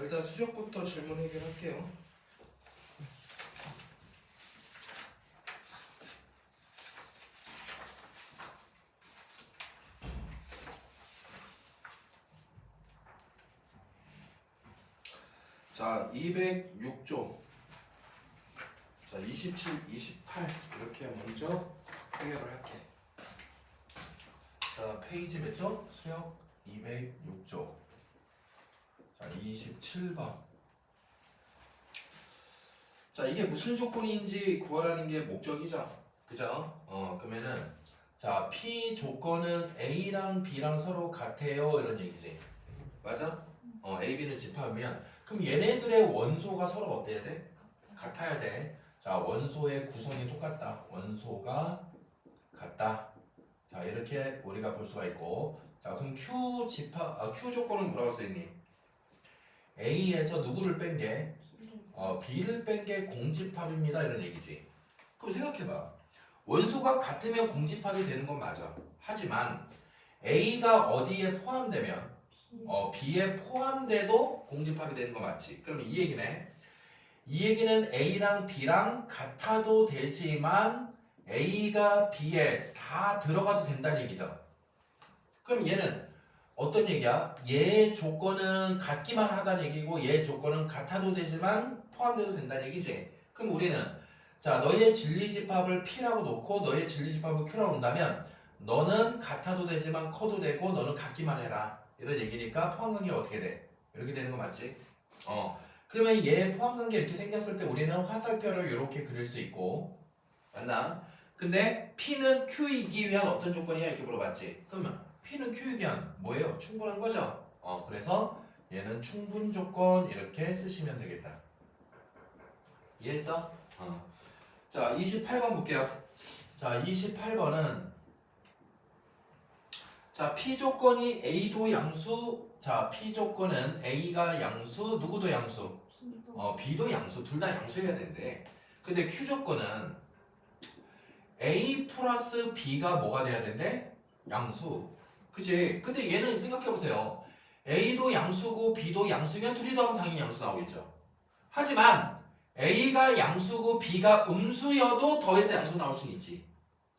일단 수적부터 질문 해결할게요. 자, 206조. 자, 27, 28 이렇게 먼저 해결을 할게. 자, 페이지 몇 조? 수력 206조. 자, 27번. 자, 이게 무슨 조건인지 구하라는 게 목적이죠. 그죠? 그러면은 자, P 조건은 A랑 B랑 서로 같아요. 이런 얘기지. 맞아? A, B는 집합이면 그럼 얘네들의 원소가 서로 어때야 돼? 같아야 돼. 자, 원소의 구성이 똑같다. 원소가 같다. 자, 이렇게 우리가 볼 수가 있고, 자, 그럼 Q 조건은 뭐라고 써있니? A에서 누구를 뺀 게? B를 뺀 게 공집합입니다. 이런 얘기지. 그럼 생각해봐. 원소가 같으면 공집합이 되는 건 맞아. 하지만 A가 어디에 포함되면 B에 포함돼도 공집합이 되는 거 맞지? 그러면 이 얘기네. 이 얘기는 A랑 B랑 같아도 되지만 A가 B에 다 들어가도 된다는 얘기죠. 그럼 얘는 어떤 얘기야? 얘 조건은 같기만 하다는 얘기고 얘 조건은 같아도 되지만 포함돼도 된다는 얘기지. 그럼 우리는 자, 너의 진리집합을 P라고 놓고 너의 진리집합을 Q라고 놓는다면 너는 같아도 되지만 커도 되고 너는 같기만 해라. 이런 얘기니까 포함관계가 어떻게 돼? 이렇게 되는 거 맞지? 그러면 얘 포함관계 이렇게 생겼을 때 우리는 화살표를 이렇게 그릴 수 있고 맞나? 근데 P는 Q이기 위한 어떤 조건이야? 이렇게 물어봤지. 그러면 P는 Q이기 위한 뭐예요? 충분한 거죠? 그래서 얘는 충분 조건 이렇게 쓰시면 되겠다. 이해했어? 자, 28번 볼게요. 자, 28번은 자, P 조건이 A도 양수. 자, P 조건은 A가 양수, 누구도 양수? B도 양수. 둘 다 양수해야 되는데. 근데 Q 조건은 A 플러스 B가 뭐가 돼야 된대? 양수. 그치? 근데 얘는 생각해보세요. A도 양수고 B도 양수면 둘이 더하면 당연히 양수 나오겠죠. 하지만 A가 양수고 B가 음수여도 더해서 양수 나올 수는 있지.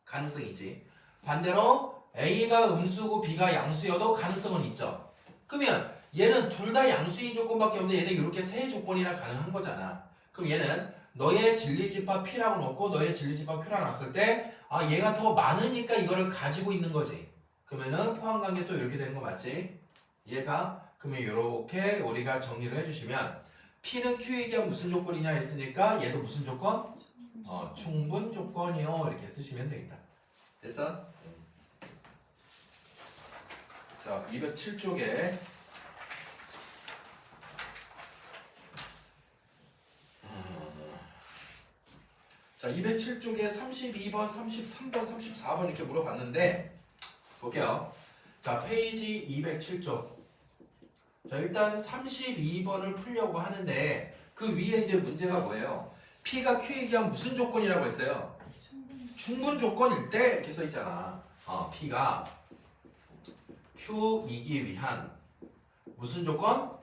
가능성이 있지. 반대로 A가 음수고 B가 양수여도 가능성은 있죠. 그러면 얘는 둘 다 양수인 조건밖에 없는데 얘는 이렇게 세 조건이나 가능한 거잖아. 그럼 얘는 너의 진리집합 P라고 놓고 너의 진리집합 Q라고 놨을 때 얘가 더 많으니까 이거를 가지고 있는 거지. 그러면은 포함관계 또 이렇게 되는 거 맞지? 얘가 그러면 이렇게 우리가 정리를 해주시면 P는 Q에게 무슨 조건이냐 했으니까 얘도 무슨 조건? 충분 조건이요. 이렇게 쓰시면 되겠다. 됐어? 자, 207쪽에 자, 207쪽에 32번, 33번, 34번 이렇게 물어봤는데 볼게요. 자, 페이지 207쪽. 자, 일단 32번을 풀려고 하는데 그 위에 이제 문제가 뭐예요? P가 Q에 기한 무슨 조건이라고 했어요? 충분 조건일 때 이렇게 써 있잖아. P가 Q이기 위한 무슨 조건?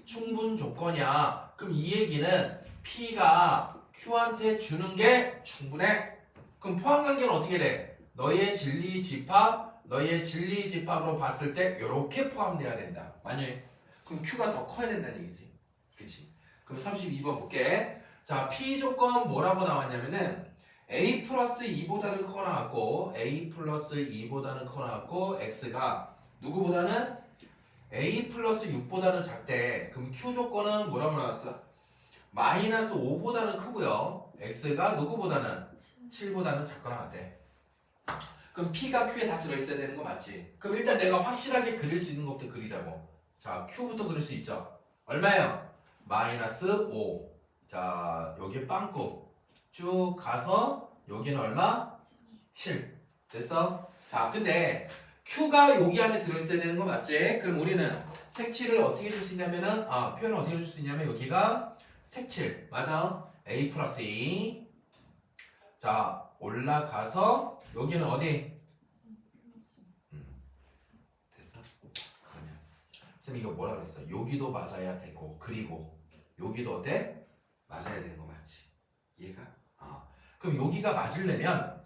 충분 조건이야. 그럼 이 얘기는 P가 Q한테 주는 게 충분해. 그럼 포함관계는 어떻게 돼? 너의 진리집합으로 봤을 때 이렇게 포함돼야 된다. 만약에 그럼 Q가 더 커야 된다는 얘기지. 그치? 그럼 32번 볼게. 자, P 조건 뭐라고 나왔냐면은 A 플러스 2보다는 커 나왔고 A 플러스 2보다는 커 나왔고 X가 누구보다는 A 플러스 6보다는 작대. 그럼 Q 조건은 뭐라고 나왔어? 마이너스 5보다는 크고요. X가 누구보다는 7보다는 작거나 같대. 그럼 P가 Q에 다 들어있어야 되는 거 맞지? 그럼 일단 내가 확실하게 그릴 수 있는 것부터 그리자고. 자, Q부터 그릴 수 있죠? 얼마예요? 마이너스 5. 자, 여기 빵꾸. 쭉 가서 여기는 얼마? 7. 됐어? 자, 근데 Q가 여기 안에 들어있어야 되는 거 맞지? 그럼 우리는 색칠을 어떻게 해줄 수 있냐면은 표현을 어떻게 해줄 수 있냐면 여기가 색칠. 맞아? A 플러스 2. 자, 올라가서 여기는 어디? 됐어? 그러면 쌤 이거 뭐라 그랬어? 여기도 맞아야 되고 그리고 여기도 어때? 맞아야 되는 거 맞지? 얘가? 그럼 여기가 맞으려면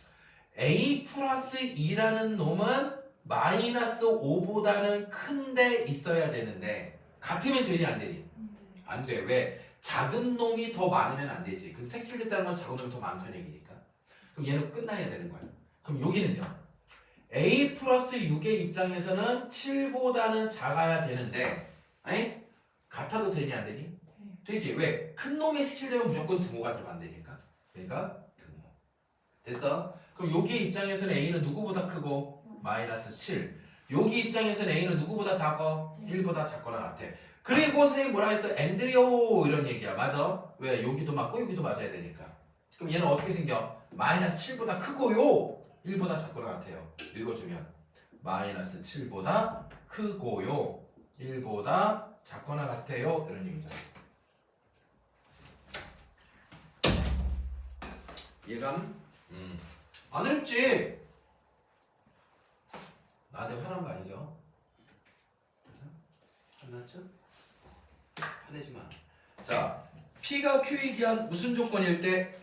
a 플러스 2라는 놈은 마이너스 5보다는 큰데 있어야 되는데 같으면 되니 안 되니? 안 돼. 왜? 작은 놈이 더 많으면 안 되지. 그 색칠됐다는 건 작은 놈이 더 많다는 얘기니까. 그럼 얘는 끝나야 되는 거야. 그럼 여기는요. a 플러스 6의 입장에서는 7보다는 작아야 되는데 아니? 같아도 되니 안 되니? 되지. 왜? 큰 놈이 색칠되면 무조건 등호가 들어가면 안 되니까. 그러니까 등호. 됐어? 그럼 여기 입장에서는 a는 누구보다 크고? 마이너스 7. 여기 입장에서는 a는 누구보다 작아? 1보다 작거나 같아. 그리고 선생님 뭐라 했어? AND요 이런 얘기야. 맞아? 왜? 여기도 맞고 여기도 맞아야 되니까. 그럼 얘는 어떻게 생겨? 마이너스 7보다 크고요 1보다 작거나 같아요. 읽어주면 마이너스 7보다 크고요 1보다 작거나 같아요 이런 얘기잖아. 예감? 안 읽지? 나한테 화난 거 아니죠? 화났죠? 화내지 마. 자, P가 Q에 기한 무슨 조건일 때?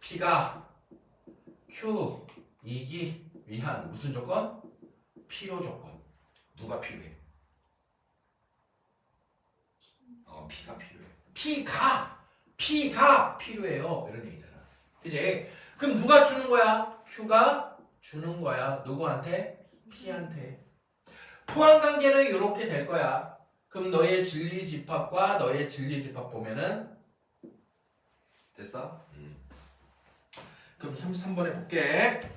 P가 Q 이기 위한 무슨 조건? 필요 조건. 누가 필요해? P가 필요해. P가 필요해요. 이런 얘기잖아. 그치? 그럼 누가 주는 거야? Q가 주는 거야. 누구한테? P한테. 포함관계는 이렇게 될 거야. 그럼 너의 진리집합과 너의 진리집합 보면은 됐어? 그럼 33번 해볼게.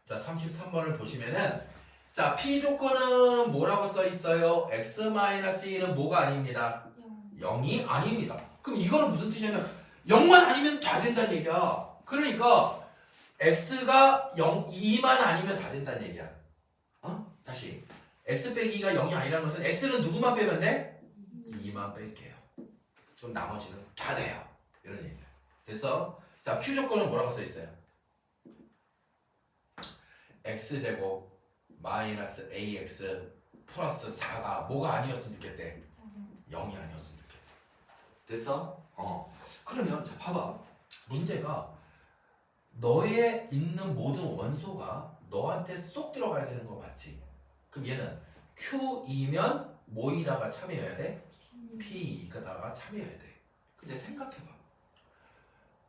자, 33번을 보시면은 자, P 조건은 뭐라고 써 있어요? x-2는 뭐가 아닙니다. 0이 아닙니다. 그럼 이거는 무슨 뜻이냐면 0만 아니면 다 된다는 얘기야. 그러니까 x가 2만 아니면 다 된다는 얘기야. 다시 x 빼기가 0이 아니라는 것은 x는 누구만 빼면 돼? 2만 뺄게요. 그럼 나머지는 다 돼요. 이런 얘기야. 됐어? 자, q 조건은 뭐라고 써 있어요? x제곱 마이너스 ax 플러스 4가 뭐가 아니었으면 좋겠대? 0이 아니었으면 좋겠대. 됐어? 그러면 자 봐봐. 문제가 너의 있는 모든 원소가 너한테 쏙 들어가야 되는 거 맞지? 그럼 얘는 Q이면 뭐이다가 참여해야 돼? P이다가 참여해야 돼. 근데 생각해봐.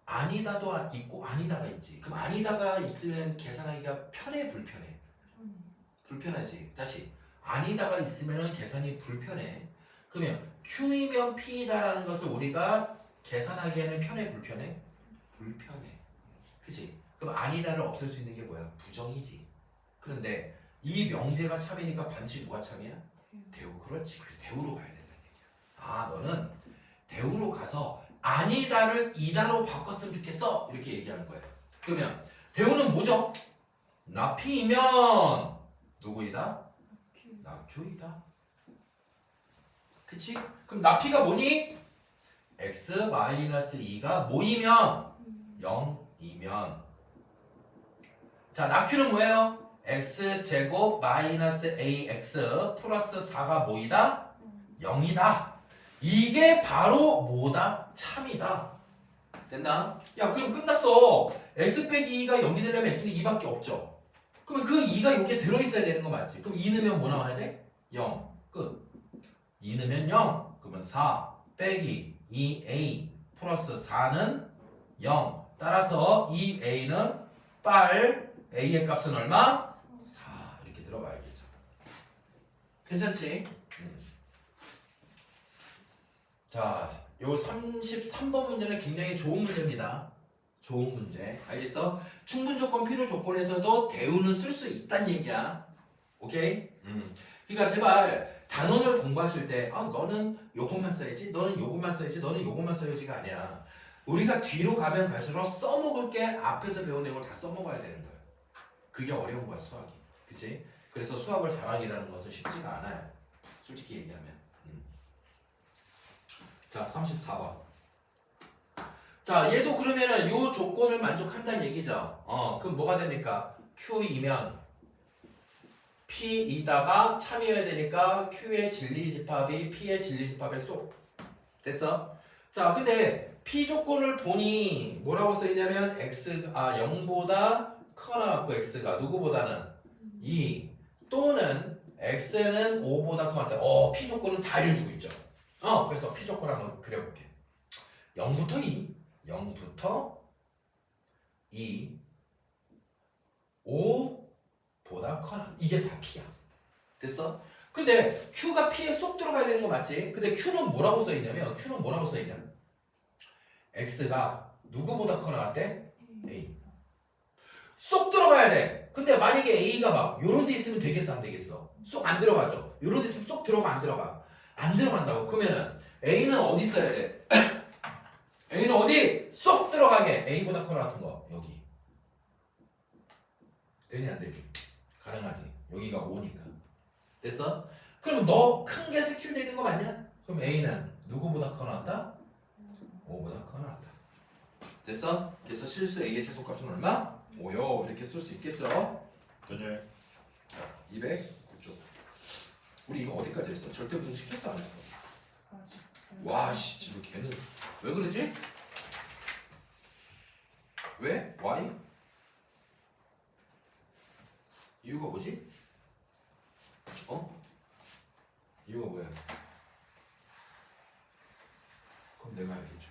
아니다도 있고 아니다가 있지. 그럼 아니다가 있으면 계산하기가 편해 불편해? 불편하지. 다시 아니다가 있으면 계산이 불편해. 그러면 Q이면 P이다라는 것을 우리가 계산하기에는 편해 불편해? 불편해. 그치? 그럼 아니다를 없앨 수 있는 게 뭐야? 부정이지. 그런데 이 명제가 참이니까 반드시 누가 참이야? 대우. 그렇지. 그래, 대우로 가야 된다는 얘기야. 너는 대우로 가서 아니다를 이다로 바꿨으면 좋겠어. 이렇게 얘기하는 거예요. 그러면 대우는 뭐죠? 나 P이면 누구이다? 나 Q이다. 그치? 그럼 나 P가 뭐니? x-2가 모이면 0이면 자, 나 Q는 뭐예요? x제곱 마이너스 ax 플러스 4가 뭐이다? 0이다. 이게 바로 뭐다? 참이다. 됐나? 야, 그럼 끝났어. x 빼기 2가 0이 되려면 x는 2밖에 없죠. 그러면 그 2가 여기에 들어있어야 되는 거 맞지? 그럼 2 넣으면 뭐 나와야 돼? 0. 끝. 2 넣으면 0. 그러면 4 빼기 2a 플러스 4는 0. 따라서 2a는 8. a의 값은 얼마? 4. 이렇게 들어가야겠죠. 괜찮지? 자, 요 33번 문제는 굉장히 좋은 문제입니다. 좋은 문제. 알겠어? 충분 조건, 필요 조건에서도 대우는 쓸 수 있다는 얘기야. 오케이? 그러니까 제발 단원을 공부하실 때 너는 요것만 써야지, 너는 요것만 써야지, 너는 요것만 써야지가 아니야. 우리가 뒤로 가면 갈수록 써먹을 게 앞에서 배운 내용을 다 써먹어야 되는 거야. 그게 어려운 거야, 수학이. 그치? 그래서 수학을 잘하기라는 것은 쉽지가 않아요. 솔직히 얘기하면. 자, 34번. 자, 얘도 그러면은 요 조건을 만족한다는 얘기죠. 그럼 뭐가 됩니까? Q이면 P이다가 참이어야 되니까 Q의 진리집합이 P의 진리집합에 쏙 됐어? 자, 근데 P 조건을 보니 뭐라고 써있냐면 X 0보다 커나왔고 X가 누구보다는 2 또는 X는 5보다 커나왔다. P 조건은 다 해주고 있죠. 그래서 P 조건 한번 그려볼게. 0부터 2 0부터 2 5보다 커나 이게 다 P야. 됐어? 근데 Q가 P에 쏙 들어가야 되는 거 맞지? 근데 Q는 뭐라고 써있냐면 X가 누구보다 커 나왔대? A. 쏙 들어가야 돼. 근데 만약에 A가 막 요런 데 있으면 되겠어 안 되겠어? 쏙 안 들어가죠? 요런 데 있으면 쏙 들어가 안 들어가? 안 들어간다고. 그러면은 A는 어디 있어야 돼? A는 어디? 쏙 들어가게. A보다 커 나왔던 거 여기. 되니 안 되니? 가능하지. 여기가 5니까. 됐어? 그럼 너 큰 게 색칠되어 있는 거 맞냐? 그럼 A는 누구보다 커 나왔다? 5보다 커 나왔다. 됐어? 그래서 실수 A의 최소값은 얼마? 5요. 이렇게 쓸 수 있겠죠? 그냥 209쪽. 우리 이거 어디까지 했어? 절대부등 시켰어 안 했어? 와, 씨, 지금 걔는 왜 그러지? 왜? Why? 이유가 뭐지? 이유가 뭐야? 그럼 내가 알겠죠.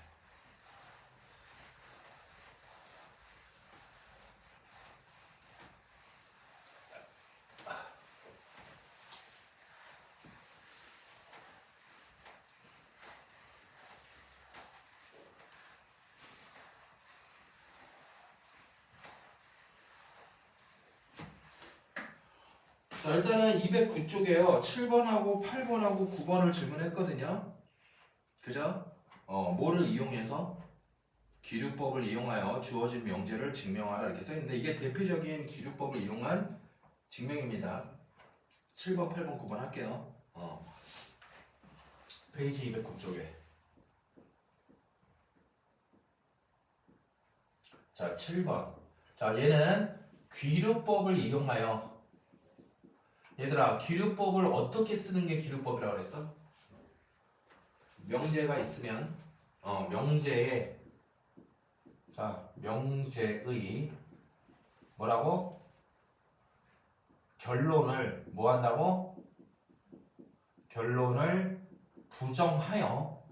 자, 일단은 209쪽에요. 7번하고 8번하고 9번을 질문했거든요. 그죠? 뭐를 이용해서? 기류법을 이용하여 주어진 명제를 증명하라 이렇게 써있는데 이게 대표적인 기류법을 이용한 증명입니다. 7번, 8번, 9번 할게요. 페이지 209쪽에. 자, 7번. 자, 얘는 기류법을 이용하여 얘들아, 기류법을 어떻게 쓰는 게 기류법이라고 그랬어? 명제가 있으면 명제의 뭐라고? 결론을 뭐 한다고? 결론을 부정하여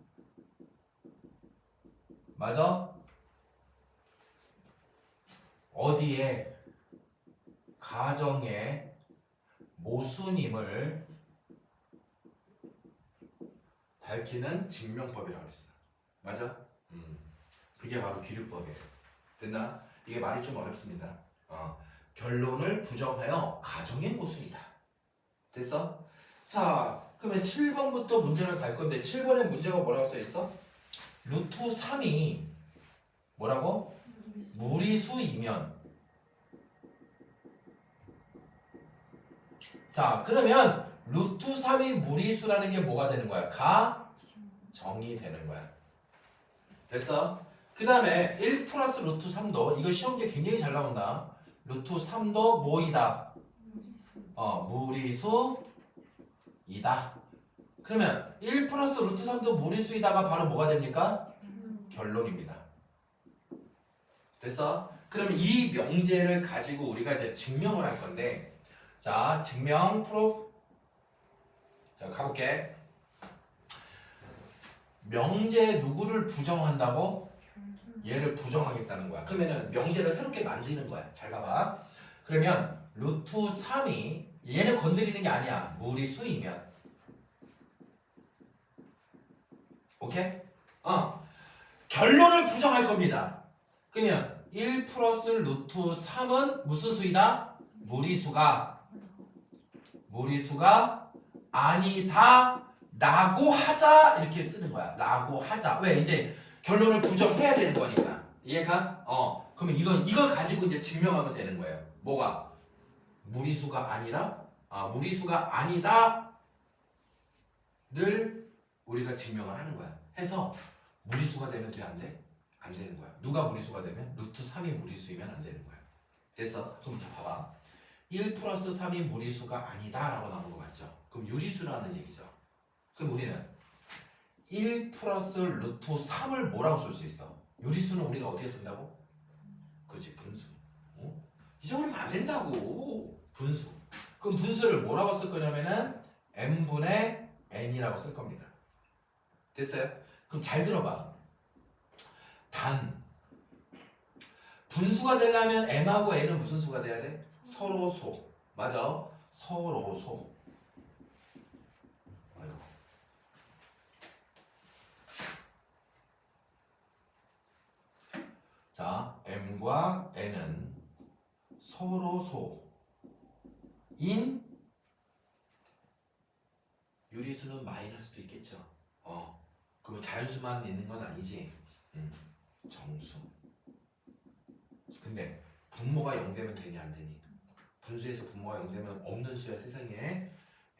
맞아? 어디에? 가정의 모순임을 밝히는 증명법이라고 했어. 맞아? 그게 바로 기류법이에요. 됐나? 이게 말이 좀 어렵습니다. 결론을 부정하여 가정의 모순이다. 됐어? 자, 그러면 7번부터 문제를 갈 건데 7번에 문제가 뭐라고 써있어? 루트 3이 뭐라고? 무리수이면 자, 그러면 루트 3이 무리수라는 게 뭐가 되는 거야? 가정이 되는 거야. 됐어? 그 다음에 1 플러스 루트 3도 이거 시험지에 굉장히 잘 나온다. 루트 3도 뭐이다? 무리수이다. 그러면 1 플러스 루트 3도 무리수이다가 바로 뭐가 됩니까? 결론입니다. 됐어? 그럼 이 명제를 가지고 우리가 이제 증명을 할 건데 자, 증명 프로. 자, 가볼게. 명제 누구를 부정한다고? 얘를 부정하겠다는 거야. 그러면은 명제를 새롭게 만드는 거야. 잘 봐봐. 그러면 루트 3이 얘는 건드리는 게 아니야. 무리수이면. 오케이? 결론을 부정할 겁니다. 그러면 1 플러스 루트 3은 무슨 수이다? 무리수가 아니다 라고 하자 이렇게 쓰는 거야. 라고 하자. 왜? 이제 결론을 부정해야 되는 거니까. 이해가? 그러면 이걸 가지고 이제 증명하면 되는 거예요. 뭐가? 무리수가 아니라 무리수가 아니다를 우리가 증명을 하는 거야. 해서 무리수가 되면 돼? 안 돼? 안 되는 거야. 누가 무리수가 되면? 루트 3이 무리수이면 안 되는 거야. 됐어? 그럼 자 봐봐. 1 플러스 3이 무리수가 아니다 라고 나온 거 맞죠? 그럼 유리수라는 얘기죠. 그럼 우리는 1 플러스 루트 3을 뭐라고 쓸 수 있어? 유리수는 우리가 어떻게 쓴다고? 그렇지, 분수. 어? 잊어버리면 안 된다고. 분수. 그럼 분수를 뭐라고 쓸 거냐면은 n분의 n이라고 쓸 겁니다. 됐어요? 그럼 잘 들어봐. 단 분수가 되려면 m하고 n은 무슨 수가 돼야 돼? 서로 소. 맞아? 서로 소. 아이고. 자, m과 n은 서로 소인 유리수는 마이너스도 있겠죠. 그러면 자연수만 있는 건 아니지. 정수. 근데 분모가 0 되면 되니 안 되니? 분수에서 분모가 0 되면 없는 수야 세상에.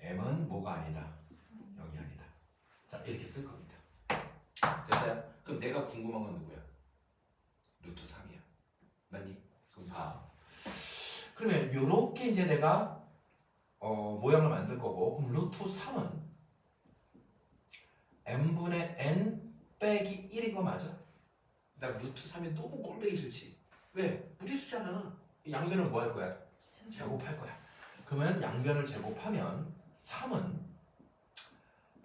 m은 뭐가 아니다. 0이 아니다. 자, 이렇게 쓸 겁니다. 됐어요? 그럼 내가 궁금한 건 누구야? 루트 3이야. 맞니? 그럼 봐. 그러면 요렇게 이제 내가 모양을 만들 거고, 그럼 루트 3은 n분의 n 빼기 1인 거 맞아? 나 루트 3이 너무 꼴보기 싫지. 왜? 무리수잖아. 양변을 뭐 할 거야? 제곱할 거야. 그러면 양변을 제곱하면 3은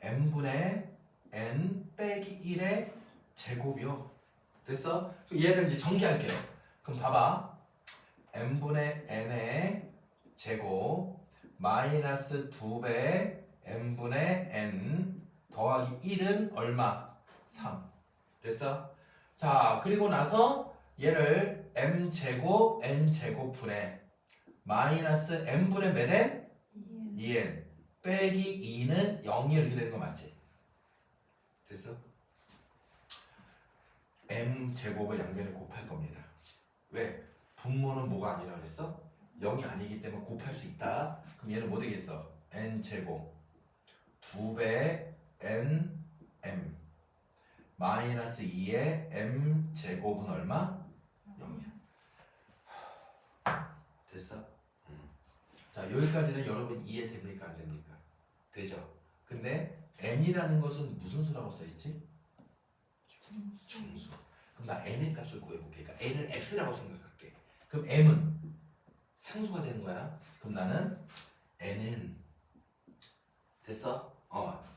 n분의 n 빼기 1의 제곱이요. 됐어? 얘를 이제 전개할게요. 그럼 봐봐. n분의 n의 제곱 마이너스 2배 n분의 n 더하기 1은 얼마? 3. 됐어? 자, 그리고 나서 얘를 m제곱 n제곱 분의 마이너스 n분의 몇 n? 2n 빼기 2는 0이 이렇게 되는 거 맞지? 됐어? m제곱을 양변에 곱할 겁니다. 왜? 분모는 뭐가 아니라 그랬어? 0이 아니기 때문에 곱할 수 있다. 그럼 얘는 뭐 되겠어? n제곱 2배 n m 마이너스 2의 m제곱은 얼마? 0이야. 됐어? 자, 여기까지는 여러분 이해됩니까? 안 됩니까? 되죠? 근데 n이라는 것은 무슨 수라고 써있지? 정수. 그럼 나 n의 값을 구해볼게. 그러니까 n을 x라고 생각할게. 그럼 m은 상수가 되는 거야. 그럼 나는 n은 됐어?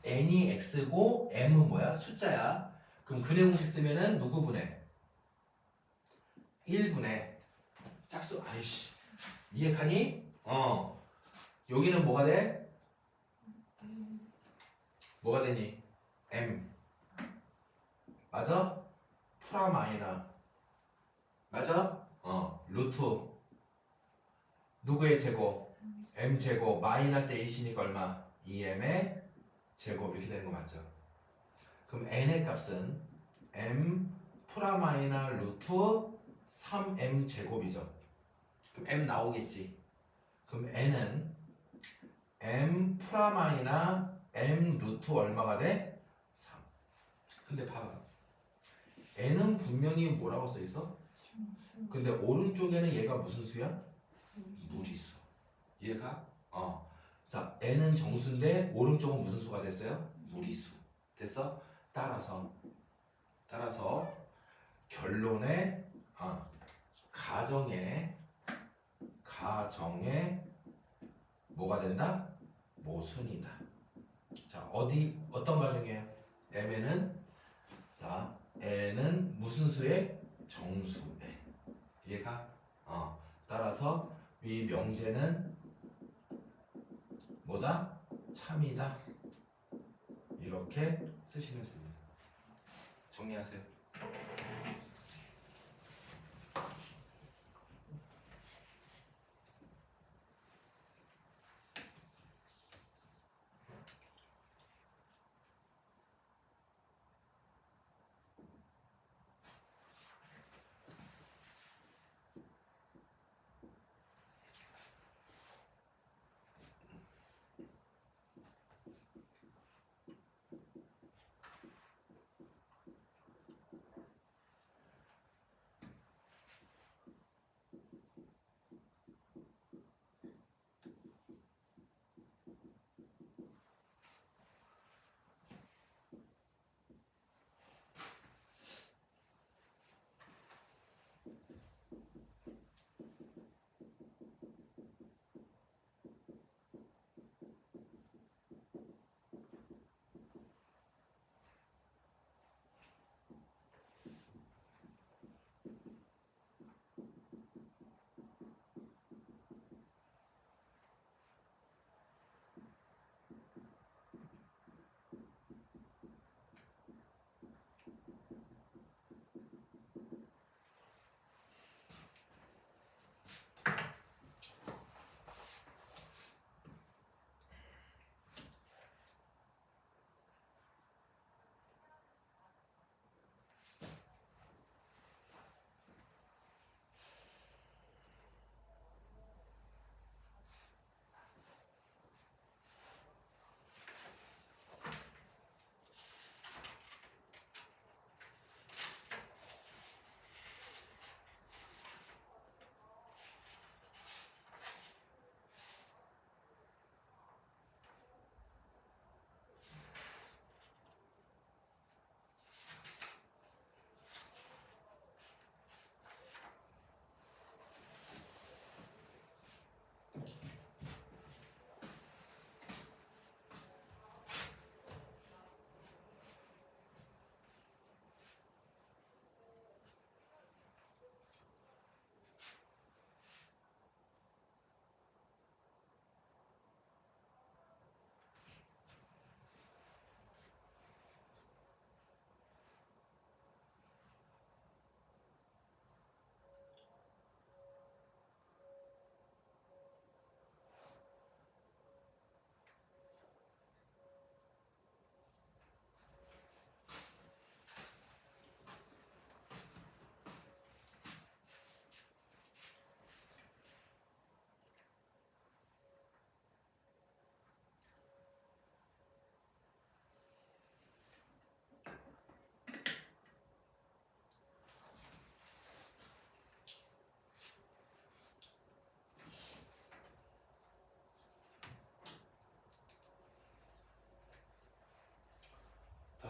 n이 x고 m은 뭐야? 숫자야. 그럼 근의 공식 쓰면은 누구 분해? 1분의 짝수. 아이씨, 이해가니? 여기는 뭐가 돼? 뭐가 되니? m 맞아? 프라 마이너 맞아? 루트 누구의 제곱? m 제곱 마이너스 a시니까 얼마? 2m의 제곱 이렇게 되는 거 맞죠? 그럼 n의 값은 m 프라 마이너 루트 3m 제곱이죠. 그럼 m 나오겠지. 그럼 n은 m 프라 마이너 m 루트 얼마가 돼? 3. 근데 봐봐. n은 분명히 뭐라고 써있어? 근데 오른쪽에는 얘가 무슨 수야? 무리수. 얘가? 자, n은 정수인데 오른쪽은 무슨 수가 됐어요? 무리수. 됐어? 따라서 결론에 가정에 뭐가 된다? 모순이다. 자, 어떤 가정이에요? m에는 자, n은 무슨 수의? 정수에. 얘가 따라서 위 명제는 뭐다? 참이다. 이렇게 쓰시면 됩니다. 정리하세요.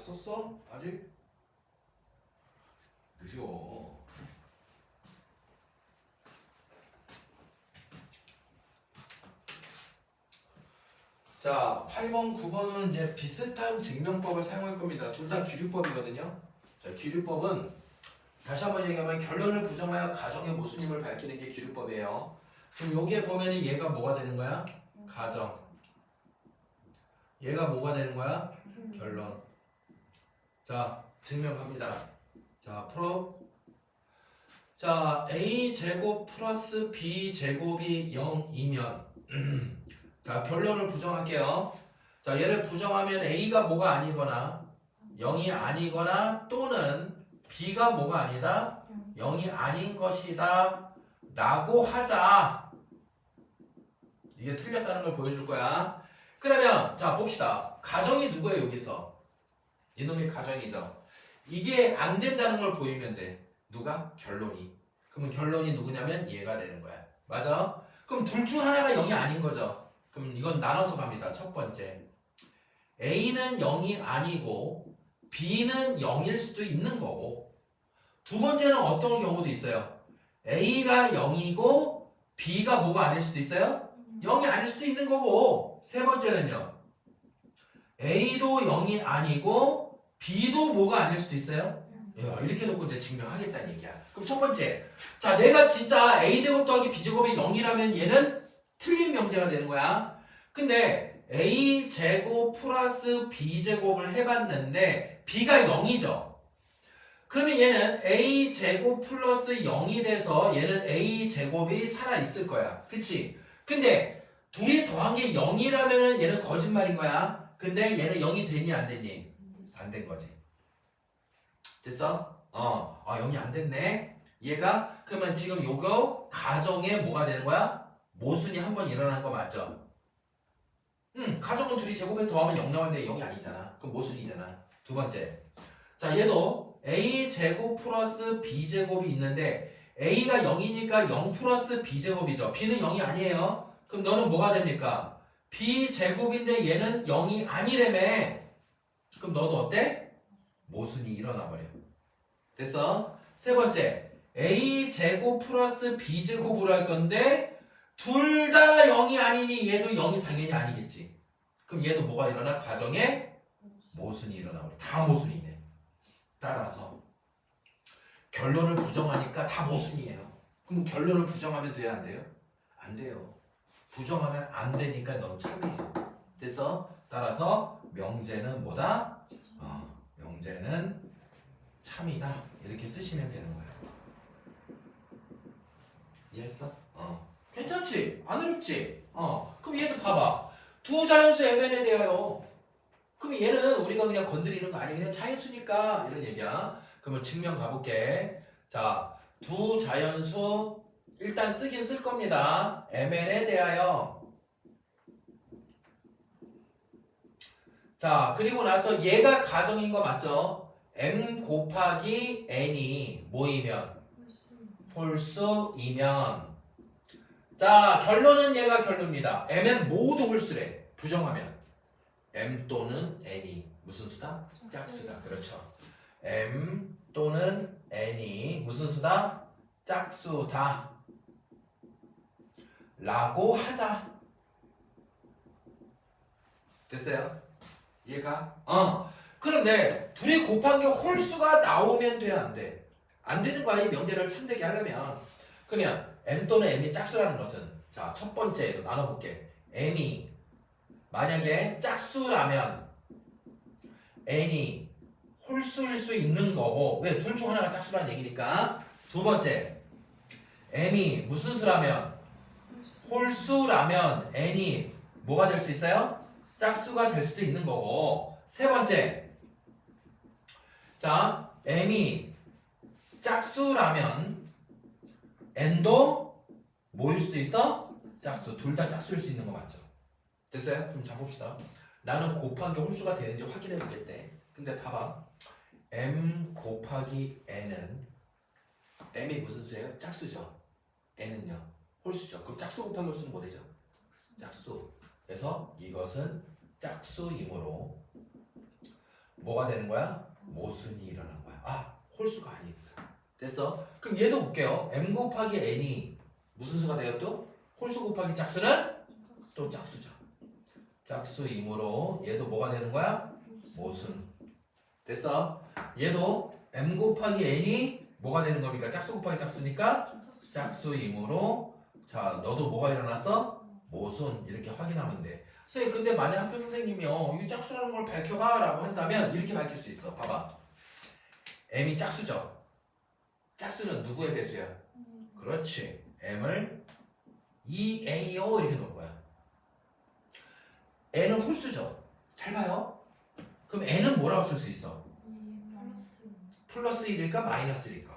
썼어? 아직? 느려. 자, 8번, 9번은 이제 비슷한 증명법을 사용할 겁니다. 둘 다 귀류법이거든요. 자, 귀류법은 다시 한번 얘기하면 결론을 부정하여 가정의 모순임을 밝히는 게 귀류법이에요. 그럼 여기에 보면은 얘가 뭐가 되는 거야? 가정. 얘가 뭐가 되는 거야? 결론. 자, 증명합니다. 자, 풀어. 자, a제곱 플러스 b제곱이 0이면 자, 결론을 부정할게요. 자, 얘를 부정하면 a가 뭐가 아니거나 0이 아니거나 또는 b가 뭐가 아니다? 0이 아닌 것이다 라고 하자. 이게 틀렸다는 걸 보여줄 거야. 그러면 자, 봅시다. 가정이 누구예요, 여기서? 이놈이 가정이죠. 이게 안 된다는 걸 보이면 돼. 누가? 결론이. 그러면 결론이 누구냐면 얘가 되는 거야. 맞아? 그럼 둘 중 하나가 0이 아닌 거죠. 그럼 이건 나눠서 갑니다. 첫 번째. A는 0이 아니고 B는 0일 수도 있는 거고. 두 번째는 어떤 경우도 있어요. A가 0이고 B가 뭐가 아닐 수도 있어요? 0이 아닐 수도 있는 거고. 세 번째는요. A도 0이 아니고 B도 뭐가 아닐 수도 있어요? 야, 이렇게 놓고 이제 증명하겠다는 얘기야. 그럼 첫 번째. 자, 내가 진짜 A제곱 더하기 B제곱이 0이라면 얘는 틀린 명제가 되는 거야. 근데 A제곱 플러스 B제곱을 해봤는데 B가 0이죠. 그러면 얘는 A제곱 플러스 0이 돼서 얘는 A제곱이 살아있을 거야. 그치? 근데 둘이 더한 게 0이라면 얘는 거짓말인 거야. 근데 얘는 0이 됐니 안 됐니? 안 된 거지. 됐어? 0이 안 됐네. 얘가 그러면 지금 요거 가정에 뭐가 되는 거야? 모순이 한 번 일어난 거 맞죠? 가정은 둘이 제곱해서 더하면 0 나오는데 0이 아니잖아. 그럼 모순이잖아. 두 번째. 자, 얘도 A제곱 플러스 B제곱이 있는데 A가 0이니까 0 플러스 B제곱이죠. B는 0이 아니에요. 그럼 너는 뭐가 됩니까? B제곱인데 얘는 0이 아니래매. 그럼 너도 어때? 모순이 일어나 버려. 됐어? 세 번째. A제곱 플러스 B제곱으로 할 건데 둘 다 0이 아니니 얘도 0이 당연히 아니겠지. 그럼 얘도 뭐가 일어나? 가정에 모순이 일어나 버려. 다 모순이네. 따라서 결론을 부정하니까 다 모순이에요. 그럼 결론을 부정하면 돼야 안 돼요? 안 돼요. 부정하면 안 되니까 넌 참이에요. 됐어? 따라서 명제는 뭐다? 명제는 참이다. 이렇게 쓰시면 되는 거야. 이해했어? 괜찮지? 안 어렵지? 그럼 얘도 봐봐. 두 자연수 MN에 대하여. 그럼 얘는 우리가 그냥 건드리는 거 아니야. 그냥 자연수니까 이런 얘기야. 그러면 증명 가볼게. 자, 두 자연수 일단 쓰긴 쓸 겁니다. MN에 대하여. 자, 그리고 나서 얘가 가정인 거 맞죠? M 곱하기 N이 뭐이면? 홀수이면. 자, 결론은 얘가 결론입니다. M은 모두 홀수래. 부정하면. M 또는 N이 무슨 수다? 짝수다. 그렇죠. M 또는 N이 무슨 수다? 짝수다. 라고 하자. 됐어요? 이해가? 그런데 둘이 곱한 게 홀수가 나오면 돼, 안 돼? 안 되는 거 아니야, 명제를 참되게 하려면. 그러면 M 또는 M이 짝수라는 것은 자, 첫 번째로 나눠볼게. M이 만약에 짝수라면 N이 홀수일 수 있는 거고, 왜? 둘 중 하나가 짝수라는 얘기니까. 두 번째, M이 무슨 수라면? 홀수라면 N이 뭐가 될 수 있어요? 짝수가 될 수도 있는 거고. 세 번째, 자, M이 짝수라면 N도 뭐일 수도 있어? 짝수. 둘 다 짝수일 수 있는 거 맞죠? 됐어요? 그럼 자 봅시다. 나는 곱한 게 홀수가 되는지 확인해 보겠대. 근데 봐봐. M 곱하기 N은 M이 무슨 수예요? 짝수죠. N은요? 홀수죠. 그럼 짝수 곱하기 홀수는 뭐 되죠? 짝수. 그래서 이것은 짝수이므로 뭐가 되는 거야? 모순이 일어난 거야. 아, 홀수가 아니니까. 됐어? 그럼 얘도 볼게요. m 곱하기 n이 무슨 수가 돼요 또? 홀수 곱하기 짝수는 또 짝수죠. 짝수이므로 얘도 뭐가 되는 거야? 모순. 됐어? 얘도 m 곱하기 n이 뭐가 되는 겁니까? 짝수 곱하기 짝수니까 짝수이므로 자 너도 뭐가 일어났어? 모순. 이렇게 확인하면 돼. 선생님 근데 만약 학교 선생님이요 이 짝수라는 걸 밝혀봐 라고 한다면 이렇게 밝힐 수 있어. 봐봐. m이 짝수죠. 짝수는 누구의 배수야? 그렇지. m을 2a요 이렇게 놓을 거야. n은 홀수죠. 잘 봐요. 그럼 n은 뭐라고 쓸 수 있어? 플러스 1일까 마이너스 1일까?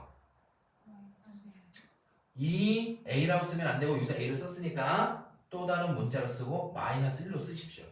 2a라고 쓰면 안 되고 여기서 a를 썼으니까 또 다른 문자를 쓰고 마이너스 1로 쓰십시오.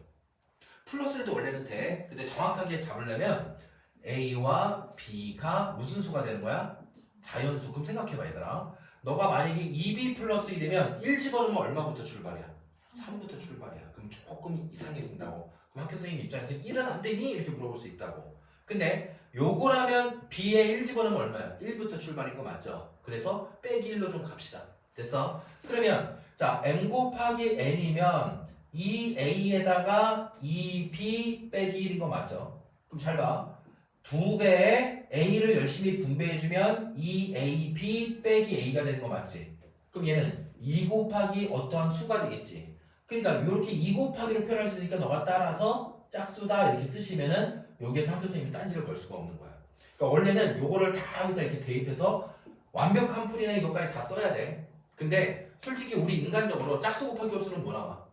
플러스 1도 원래는 돼. 근데 정확하게 잡으려면 a와 b가 무슨 수가 되는 거야? 자연수. 그럼 생각해봐 얘들아. 너가 만약에 2b 플러스 1이면 1 집어넣으면 얼마부터 출발이야? 3부터 출발이야. 그럼 조금 이상해진다고. 그럼 학교 선생님 입장에서 1은 안 되니? 이렇게 물어볼 수 있다고. 근데 요거라면 b에 1 집어넣으면 얼마야? 1부터 출발인 거 맞죠? 그래서 빼기 1로 좀 갑시다. 됐어? 그러면 자 m 곱하기 n이면 2a에다가 2b 빼기 1인 거 맞죠? 그럼 잘 봐. 2배에 a를 열심히 분배해주면 2ab 빼기 a가 되는 거 맞지? 그럼 얘는 2 곱하기 어떠한 수가 되겠지? 그러니까 이렇게 2 곱하기로 표현할 수 있으니까 너가 따라서 짝수다 이렇게 쓰시면은 여기에서 학교 선생님이 딴지를 걸 수가 없는 거야. 그러니까 원래는 요거를 다 여기다 이렇게 대입해서 완벽한 풀이나 이것까지 다 써야 돼. 근데 솔직히 우리 인간적으로 짝수 곱하기 홀수는 뭐 나와?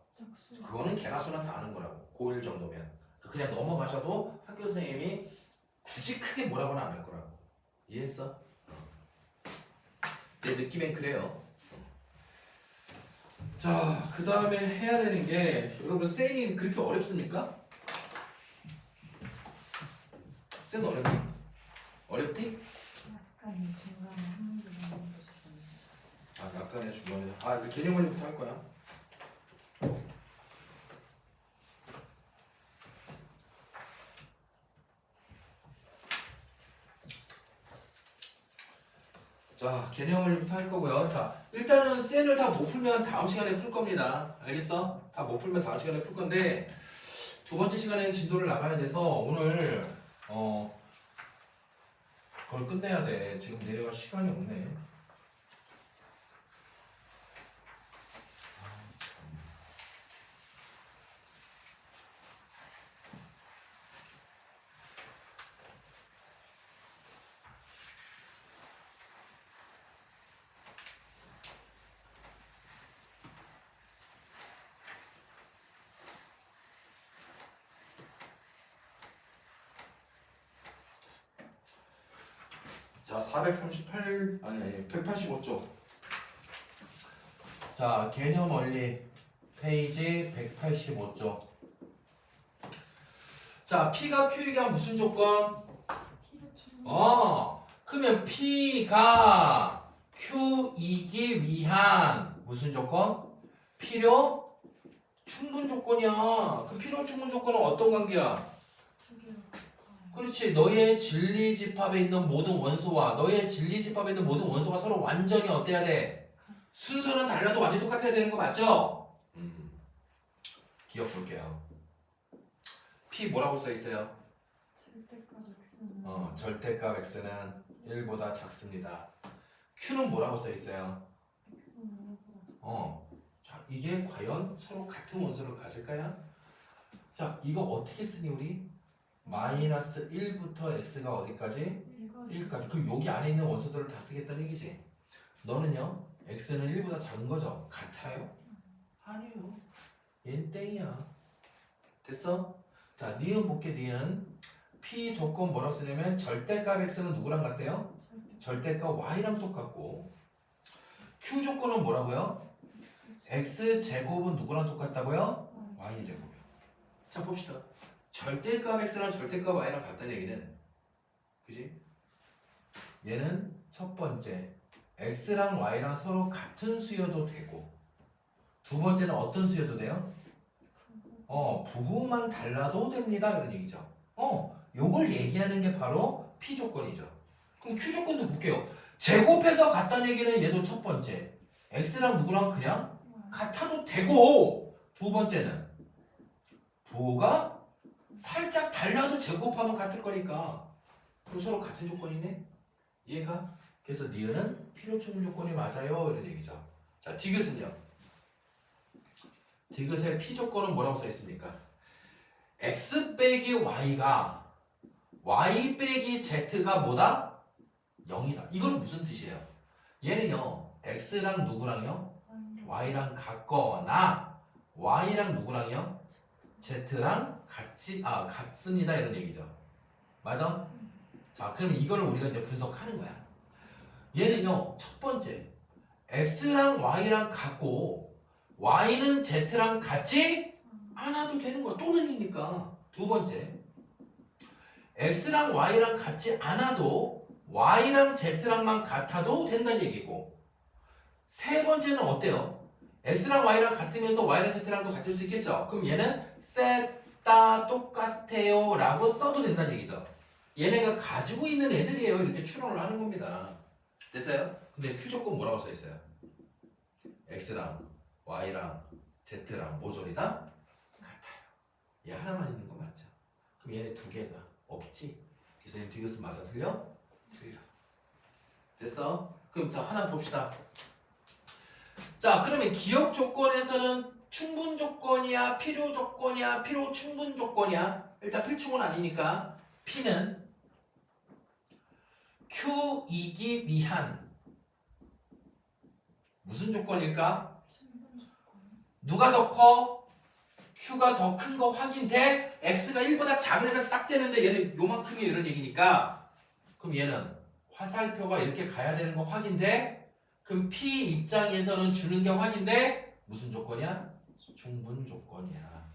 그거는 개나 소나 다 아는 거라고. 고1 정도면. 그냥 넘어가셔도 학교 선생님이 굳이 크게 뭐라고는 안 할 거라고. 이해했어? 내 느낌엔 그래요. 자, 그 다음에 해야 되는 게 여러분 셀이 그렇게 어렵습니까? 셀 어렵니? 어렵니? 약간 중간에 한 문제 정도 쓰는. 아, 약간의 중간에. 아, 이거 개념 원리부터 할 거야. 자, 개념 원리부터 할 거고요. 자, 일단은 셀을 다 못 풀면 다음 시간에 풀 겁니다. 알겠어? 다 못 풀면 다음 시간에 풀 건데 두 번째 시간에는 진도를 나가야 돼서 오늘 그걸 끝내야 돼. 지금 내려갈 시간이 없네. 자, 438 아니 185쪽. 자, 개념 원리 페이지 185쪽. 자, P가 Q이기 한 무슨 조건? 그러면 P가 Q이기 위한 무슨 조건? 필요 충분 조건이야. 그 필요 충분 조건은 어떤 관계야? 그렇지. 너의 진리집합에 있는 모든 원소와 너의 진리집합에 있는 모든 원소가 서로 완전히 어때야 돼? 순서는 달라도 완전히 똑같아야 되는 거 맞죠? 기억 볼게요. P 뭐라고 써 있어요? 절대값 x는 1보다 작습니다. Q는 뭐라고 써 있어요? 자, 이게 과연 서로 같은 원소를 가질까요? 자, 이거 어떻게 쓰니 우리? 마이너스 1부터 x가 어디까지? 1까지. 그럼 여기 안에 있는 원소들을 다 쓰겠다는 얘기지. 너는요? x는 1보다 작은 거죠? 같아요? 아니에요. 얘는 땡이야. 됐어? 자, 니은 볼게 니은. P 조건 뭐라고 쓰냐면 절대값 x는 누구랑 같대요? 절대값 y랑 똑같고 Q 조건은 뭐라고요? x 제곱은 누구랑 똑같다고요? y 제곱이요. 자, 봅시다. 절대값 x랑 절대값 y랑 같다는 얘기는 그지? 얘는 첫 번째 x랑 y랑 서로 같은 수여도 되고 두 번째는 어떤 수여도 돼요? 부호만 달라도 됩니다 이런 얘기죠. 요걸 얘기하는 게 바로 P 조건이죠. 그럼 Q 조건도 볼게요. 제곱해서 같다는 얘기는 얘도 첫 번째. X랑 누구랑 그냥 같아도 되고, 두 번째는 부호가 살짝 달라도 제곱하면 같을 거니까. 그럼 서로 같은 조건이네? 이해가? 그래서 니은은 필요 충분 조건이 맞아요. 이런 얘기죠. 자, 디귿은요. 디귿의 P 조건은 뭐라고 써 있습니까? X 빼기 Y가 Y 빼기 Z가 뭐다? 0이다. 이건 무슨 뜻이에요? 얘는요. X랑 누구랑요? Y랑 같거나 Y랑 누구랑요? Z랑 같습니다. 이런 얘기죠. 맞아? 자, 그러면 이거를 우리가 이제 분석하는 거야. 얘는요. 첫 번째. X랑 Y랑 같고 Y는 Z랑 같지 않아도 되는 거야. 또는이니까. 두 번째. X랑 Y랑 같지 않아도 Y랑 Z랑만 같아도 된다는 얘기고, 세 번째는 어때요? X랑 Y랑 같으면서 Y랑 Z랑도 같을 수 있겠죠? 그럼 얘는 셋다 똑같아요 라고 써도 된다는 얘기죠. 얘네가 가지고 있는 애들이에요. 이렇게 추론을 하는 겁니다. 됐어요? 근데 Q 조건 뭐라고 써 있어요? X랑 Y랑 Z랑 모조리 다 같아요. 얘 하나만 있는 거 맞죠? 그럼 얘네 두 개가 없지? 그래서 얘 디귿은 맞아? 틀려? 틀려. 됐어? 그럼 자 하나 봅시다. 자, 그러면 기억 조건에서는 충분 조건이야, 필요 조건이야, 필요 충분 조건이야? 일단 필충은 아니니까 P는 Q이기 위한 무슨 조건일까? 누가 더 커? Q가 더 큰 거 확인돼? X가 1보다 작은 애가 싹 되는데 얘는 요만큼이에요. 이런 얘기니까. 그럼 얘는 화살표가 이렇게 가야 되는 거 확인돼? 그럼 P 입장에서는 주는 게 확인돼? 무슨 조건이야? 충분 조건이야.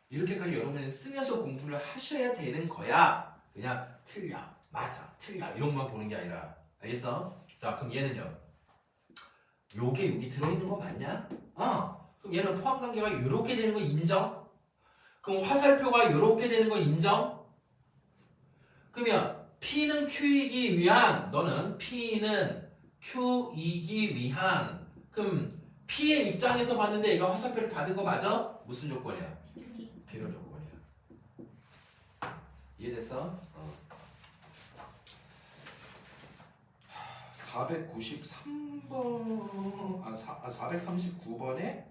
이렇게까지 여러분이 쓰면서 공부를 하셔야 되는 거야. 그냥 틀려, 맞아, 틀려 이런만 보는 게 아니라. 알겠어? 자, 그럼 얘는요. 요게 여기 들어있는 거 맞냐? 그럼 얘는 포함관계가 이렇게 되는 거 인정? 그럼 화살표가 이렇게 되는 거 인정? 그러면 P는 Q이기 위한, 너는 P는 Q이기 위한, 그럼 P의 입장에서 봤는데 얘가 화살표를 받은 거 맞아? 무슨 조건이야? 필요 조건이야. 이해됐어? 493번, 439번에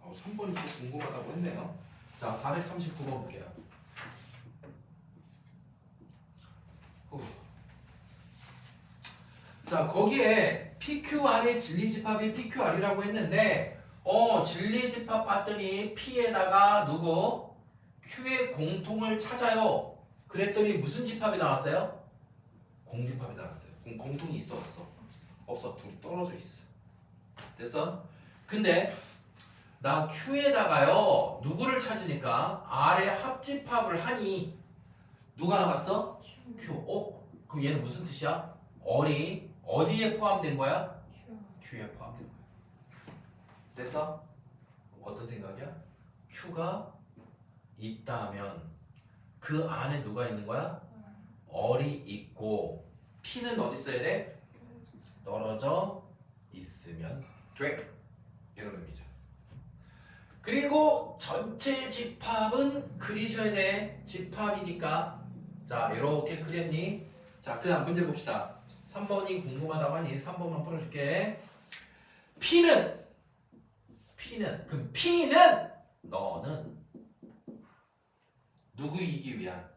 3번이 또 궁금하다고 했네요. 자, 439번 볼게요. 자, 거기에 PQR의 진리집합이 PQR이라고 했는데, 진리집합 봤더니 P에다가 누구? Q의 공통을 찾아요. 그랬더니 무슨 집합이 나왔어요? 공집합이 나왔어요. 그럼 공통이 있어 없어? 없어. 둘이 떨어져 있어. 됐어? 근데 나 Q에다가요 누구를 찾으니까 R의 합집합을 하니 누가 나왔어? Q. 그럼 얘는 무슨 뜻이야? 어리 어디에 포함된 거야? Q에 포함된 거야. 됐어? 어떤 생각이야? Q가 있다면 그 안에 누가 있는 거야? 어리 있고 P는 어디 있어야 돼? 떨어져 있으면 돼. 이런 의미죠. 그리고 전체 집합은 그리셔야 돼. 집합이니까. 자, 이렇게 그렸니? 자, 그 다음 문제 봅시다. 3번이 궁금하다고 하니 3번만 풀어줄게. P는 그럼 P는 너는 누구이기 위한?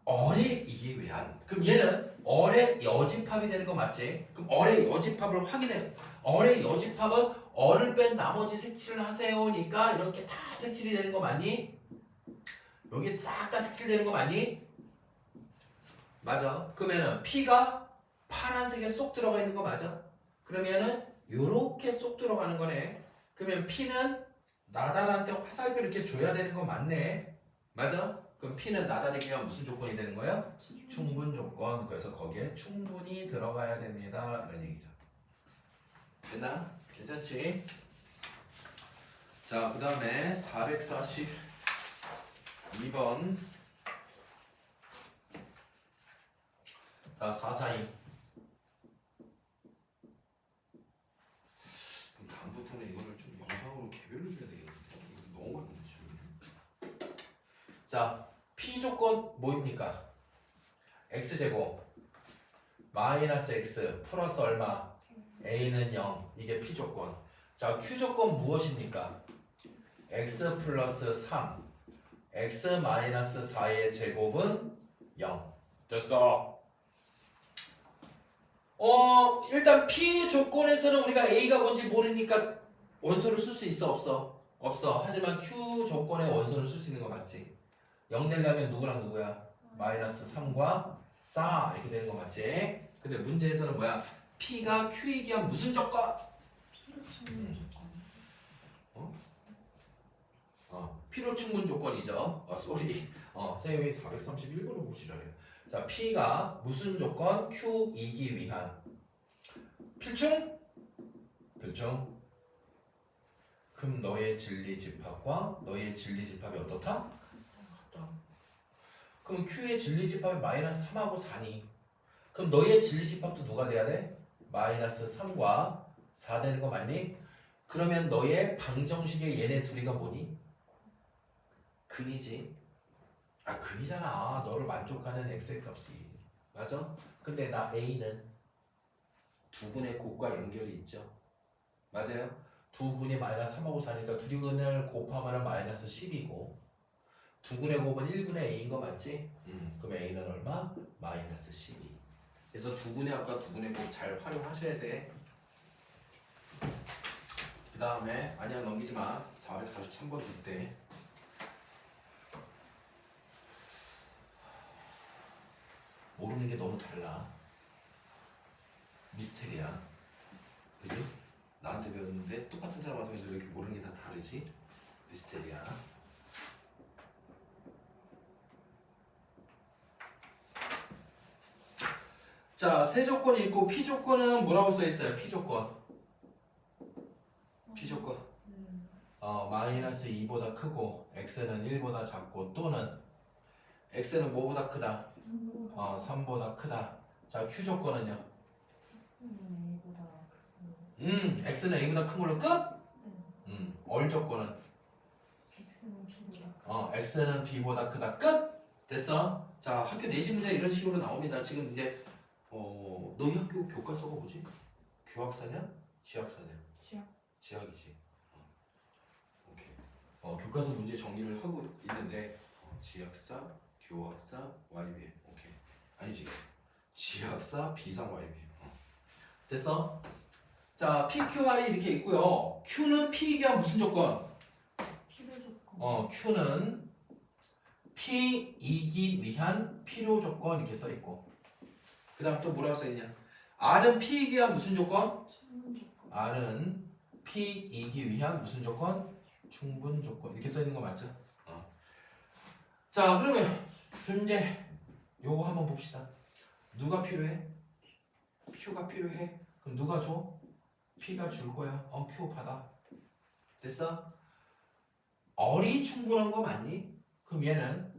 어뢰이기 위한. 그럼 얘는 어뢰 여집합이 되는 거 맞지? 그럼 어뢰 여집합을 확인해. 어뢰 여집합은 어를 뺀 나머지 색칠을 하세요니까 이렇게 다 색칠이 되는 거 맞니? 여기 싹 다 색칠되는 거 맞니? 맞아. 그러면은 P가 파란색에 쏙 들어가 있는 거 맞아? 그러면은 요렇게 쏙 들어가는 거네. 그러면 P는 나달한테 화살표 이렇게 줘야 되는 거 맞네. 맞아? 그럼 P는 나달이면 무슨 조건이 되는 거야? 충분 조건. 그래서 거기에 충분히 들어가야 됩니다. 이런 얘기죠. 됐나? 괜찮지? 자, 그 다음에 440 2번. 자, 442. 그럼 다음부터는 이거를 좀 영상으로 개별로 줘야 되겠는데. 이거 너무 많은데, 지금. 자, P 조건 뭐입니까? X제곱 마이너스 X 플러스 얼마? A는 0. 이게 P 조건. 자, Q 조건 무엇입니까? X 플러스 3 X 마이너스 4의 제곱은 0. 됐어. 일단 P 조건에서는 우리가 A가 뭔지 모르니까 원소를 쓸 수 있어 없어? 없어. 하지만 Q 조건에 원소를 쓸 수 있는 거 맞지? 0 되려면 누구랑 누구야? 마이너스 3과 4 이렇게 되는 거 맞지? 근데 문제에서는 뭐야? P가 Q이기야 무슨 조건? 필요 충분 조건. 필요 충분 조건이죠. 쏘리. 선생님이 431번을 보시라래. 자, P가 무슨 조건? Q이기 위한 필충? 필충. 그럼 너의 진리 집합과 너의 진리 집합이 어떻다? 같다. 그럼 Q의 진리 집합이 마이너스 3하고 4니? 그럼 너의 진리 집합도 누가 돼야 돼? 마이너스 3과 4 되는 거 맞니? 그러면 너의 방정식의 얘네 둘이가 뭐니? 근이지. 근이잖아. 너를 만족하는 x의 값이. 맞아? 근데 나 a는 두 근의 곱과 연결이 있죠. 맞아요? 두 근이 마이너스 3하고 4니까 둘이 근을 곱하면 마이너스 10이고 두 근의 곱은 1분의 a인 거 맞지? 그럼 a는 얼마? 마이너스 12. 그래서 두 근의 합과 두 근의 곱 잘 활용하셔야 돼. 그 다음에 아니야 넘기지 마. 443번 뒷대. 모르는 게 너무 달라. 미스테리야. 그지? 나한테 배웠는데 똑같은 사람한테 왜 이렇게 모르는 게 다 다르지? 미스테리야. 자, 세 조건이 있고 P 조건은 뭐라고 써 있어요? P 조건. P 조건. 마이너스 2보다 크고 x는 1보다 작고 또는 x는 뭐보다 크다? 3보다 크다. 자, Q 조건은요? A보다 크고. x는 a보다 큰 걸로 끝? 얼 조건은? X는 B보다 크고. x는 b보다 크다. 끝? 됐어? 자, 학교 내신 문제 이런 식으로 나옵니다. 지금 이제 너희 학교 교과서가 뭐지? 교학사냐? 지학사냐? 지역. 지학이지. 오케이. 교과서 문제 정리를 하고 있는데 지학사, 교학사, YBM. 오케이. 아니지. 지학사, 비상 YBM. 됐어? 자, PQR이 이렇게 있고요. Q는 P이기와 무슨 조건? 필요 조건. Q는 P이기 위한 필요 조건 이렇게 써 있고. 그 다음 또 뭐라고 써 있냐? R은 P이기 위한 무슨 조건? 충분 조건. R은 P이기 위한 무슨 조건? 충분 조건. 이렇게 써 있는 거 맞죠? 자, 그러면 존재 요거 한번 봅시다. 누가 필요해? Q가 필요해? 그럼 누가 줘? P가 줄 거야. Q 받아. 됐어? 얼이 충분한 거 맞니? 그럼 얘는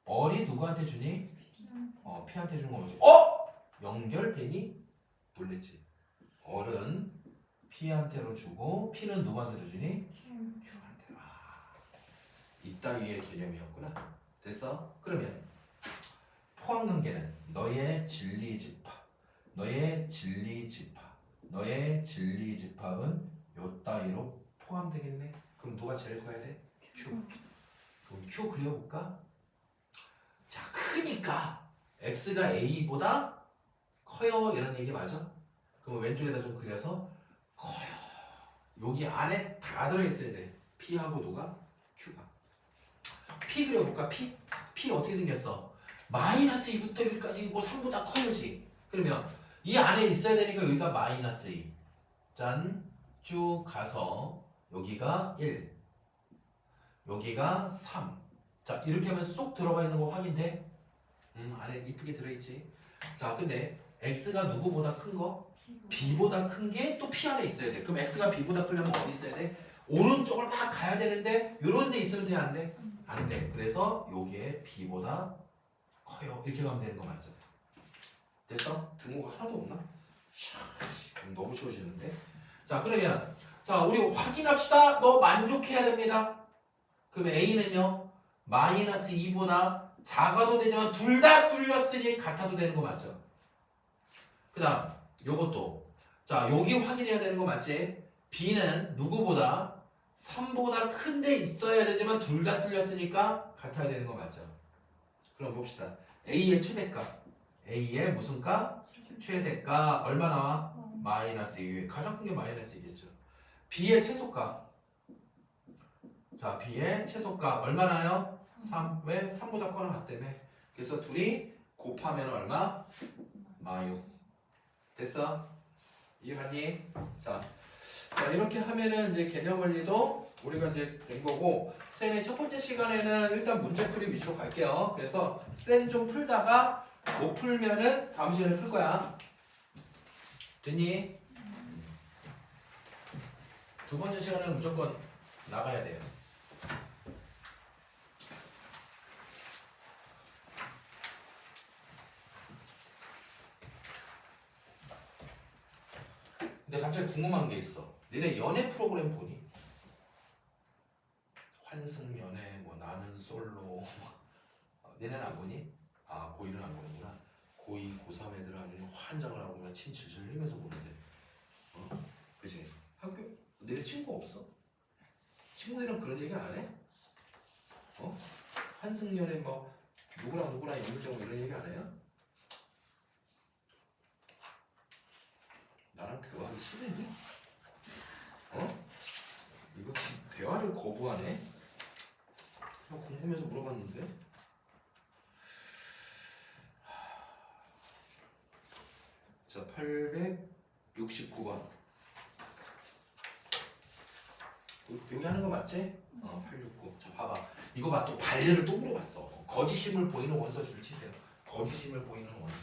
얼이 누구한테 주니? P한테. P한테 주는 거 뭐지? 연결되니? 놀랬지? 얼은 P한테로 주고 P는 누구한테로 주니? Q한테로. 이따위의 개념이었구나. 됐어? 그러면 포함관계는 너의 진리 집합, 너의 진리 집합, 너의 진리 집합은 요 따위로 포함되겠네. 그럼 누가 제일 커야 돼? Q. 그럼 Q 그려볼까? 자, 크니까 X가 A보다 커요 이런 얘기 맞아? 그럼 왼쪽에다 좀 그려서 커요. 여기 안에 다 들어있어야 돼. P하고 누가? Q가. P 그려볼까? P 어떻게 생겼어? 마이너스 2부터 1까지 있고 3보다 커요지. 그러면 이 안에 있어야 되니까 여기가 마이너스 2. 짠. 쭉 가서 여기가 1. 여기가 3. 자, 이렇게 하면 쏙 들어가 있는 거 확인돼? 안에 이쁘게 들어있지. 자, 근데 X가 누구보다 큰 거? B보다 큰 게 또 P 안에 있어야 돼. 그럼 X가 B보다 크려면 어디 있어야 돼? 오른쪽을 막 가야 되는데 요런 데 있으면 돼, 안 돼? 안 돼. 그래서 요게 B보다 커요. 이렇게 가면 되는 거 맞죠? 됐어? 등호가 하나도 없나? 그럼 너무 쉬워지는데? 자, 그러면 자, 우리 확인합시다. 너 만족해야 됩니다. 그러면 A는요, 마이너스 2보다 작아도 되지만 둘 다 뚫렸으니 같아도 되는 거 맞죠? 그 다음, 요것도. 자, 여기 확인해야 되는 거 맞지? B는 누구보다 3보다 큰 데 있어야 되지만 둘 다 뚫렸으니까 같아야 되는 거 맞죠? 그럼 봅시다. A의 최대값. A의 무슨 값? 최대값 얼마 나와? 마이너스 2. 가장 큰 게 마이너스 2겠죠. B의 최소값. 자, B의 최소값 얼마 나요? 3. 왜? 3보다 커나 같다며. 그래서 둘이 곱하면 얼마? 마유. 됐어? 이해갔니? 자, 이렇게 하면은 이제 개념 원리도 우리가 이제 된 거고, 쌤이 첫 번째 시간에는 일단 문제풀이 위주로 갈게요. 그래서 쌤 좀 풀다가 못 풀면은 다음 시간에 풀 거야. 됐니? 두 번째 시간에는 무조건 나가야 돼요. 근데 갑자기 궁금한 게 있어. 니네 연애 프로그램 보니? 환승연애, 뭐 나는 솔로. 니네는 안 보니? 아, 고1은 안 보는구나. 고2, 고3 애들 아니면 환장을 하고 그냥 침 질질 흘리면서 보는데. 그치? 학교, 니네 친구 없어? 친구들이랑 그런 얘기 안 해? 환승연애 뭐 누구랑 누구랑 있는 경우 이런 얘기 안 해요? 나랑 대화하기 싫으니? 이거 지금 대화를 거부하네? 그냥 궁금해서 물어봤는데. 자, 869번. 여기 하는 거 맞지? 869. 자, 봐봐. 이거 봐. 또 반례를 또 물어봤어. 거짓임을 보이는 원소 줄 치세요. 거짓임을 보이는 원소.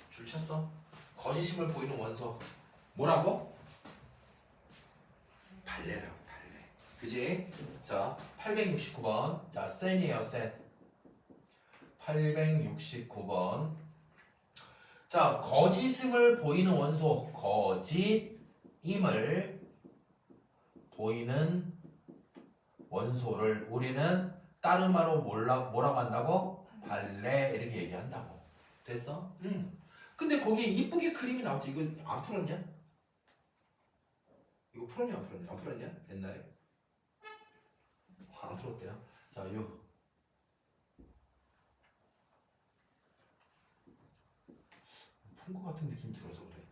줄 쳤어? 거짓임을 보이는 원소. 뭐라고? 발레라고, 발레. 그지? 자, 869번. 자, 센이에요, 센. 869번. 자, 거짓임을 보이는 원소. 거짓임을 보이는 원소를 우리는 다른 말로 뭐라고 한다고? 발레 이렇게 얘기한다고. 됐어? 근데 거기에 이쁘게 그림이 나오지. 이거 안 풀었냐? 이거 풀었냐 안 풀었냐? 안 풀었냐? 옛날에? 안 풀었대요. 자, 요 푼 거 같은 느낌 들어서 그래.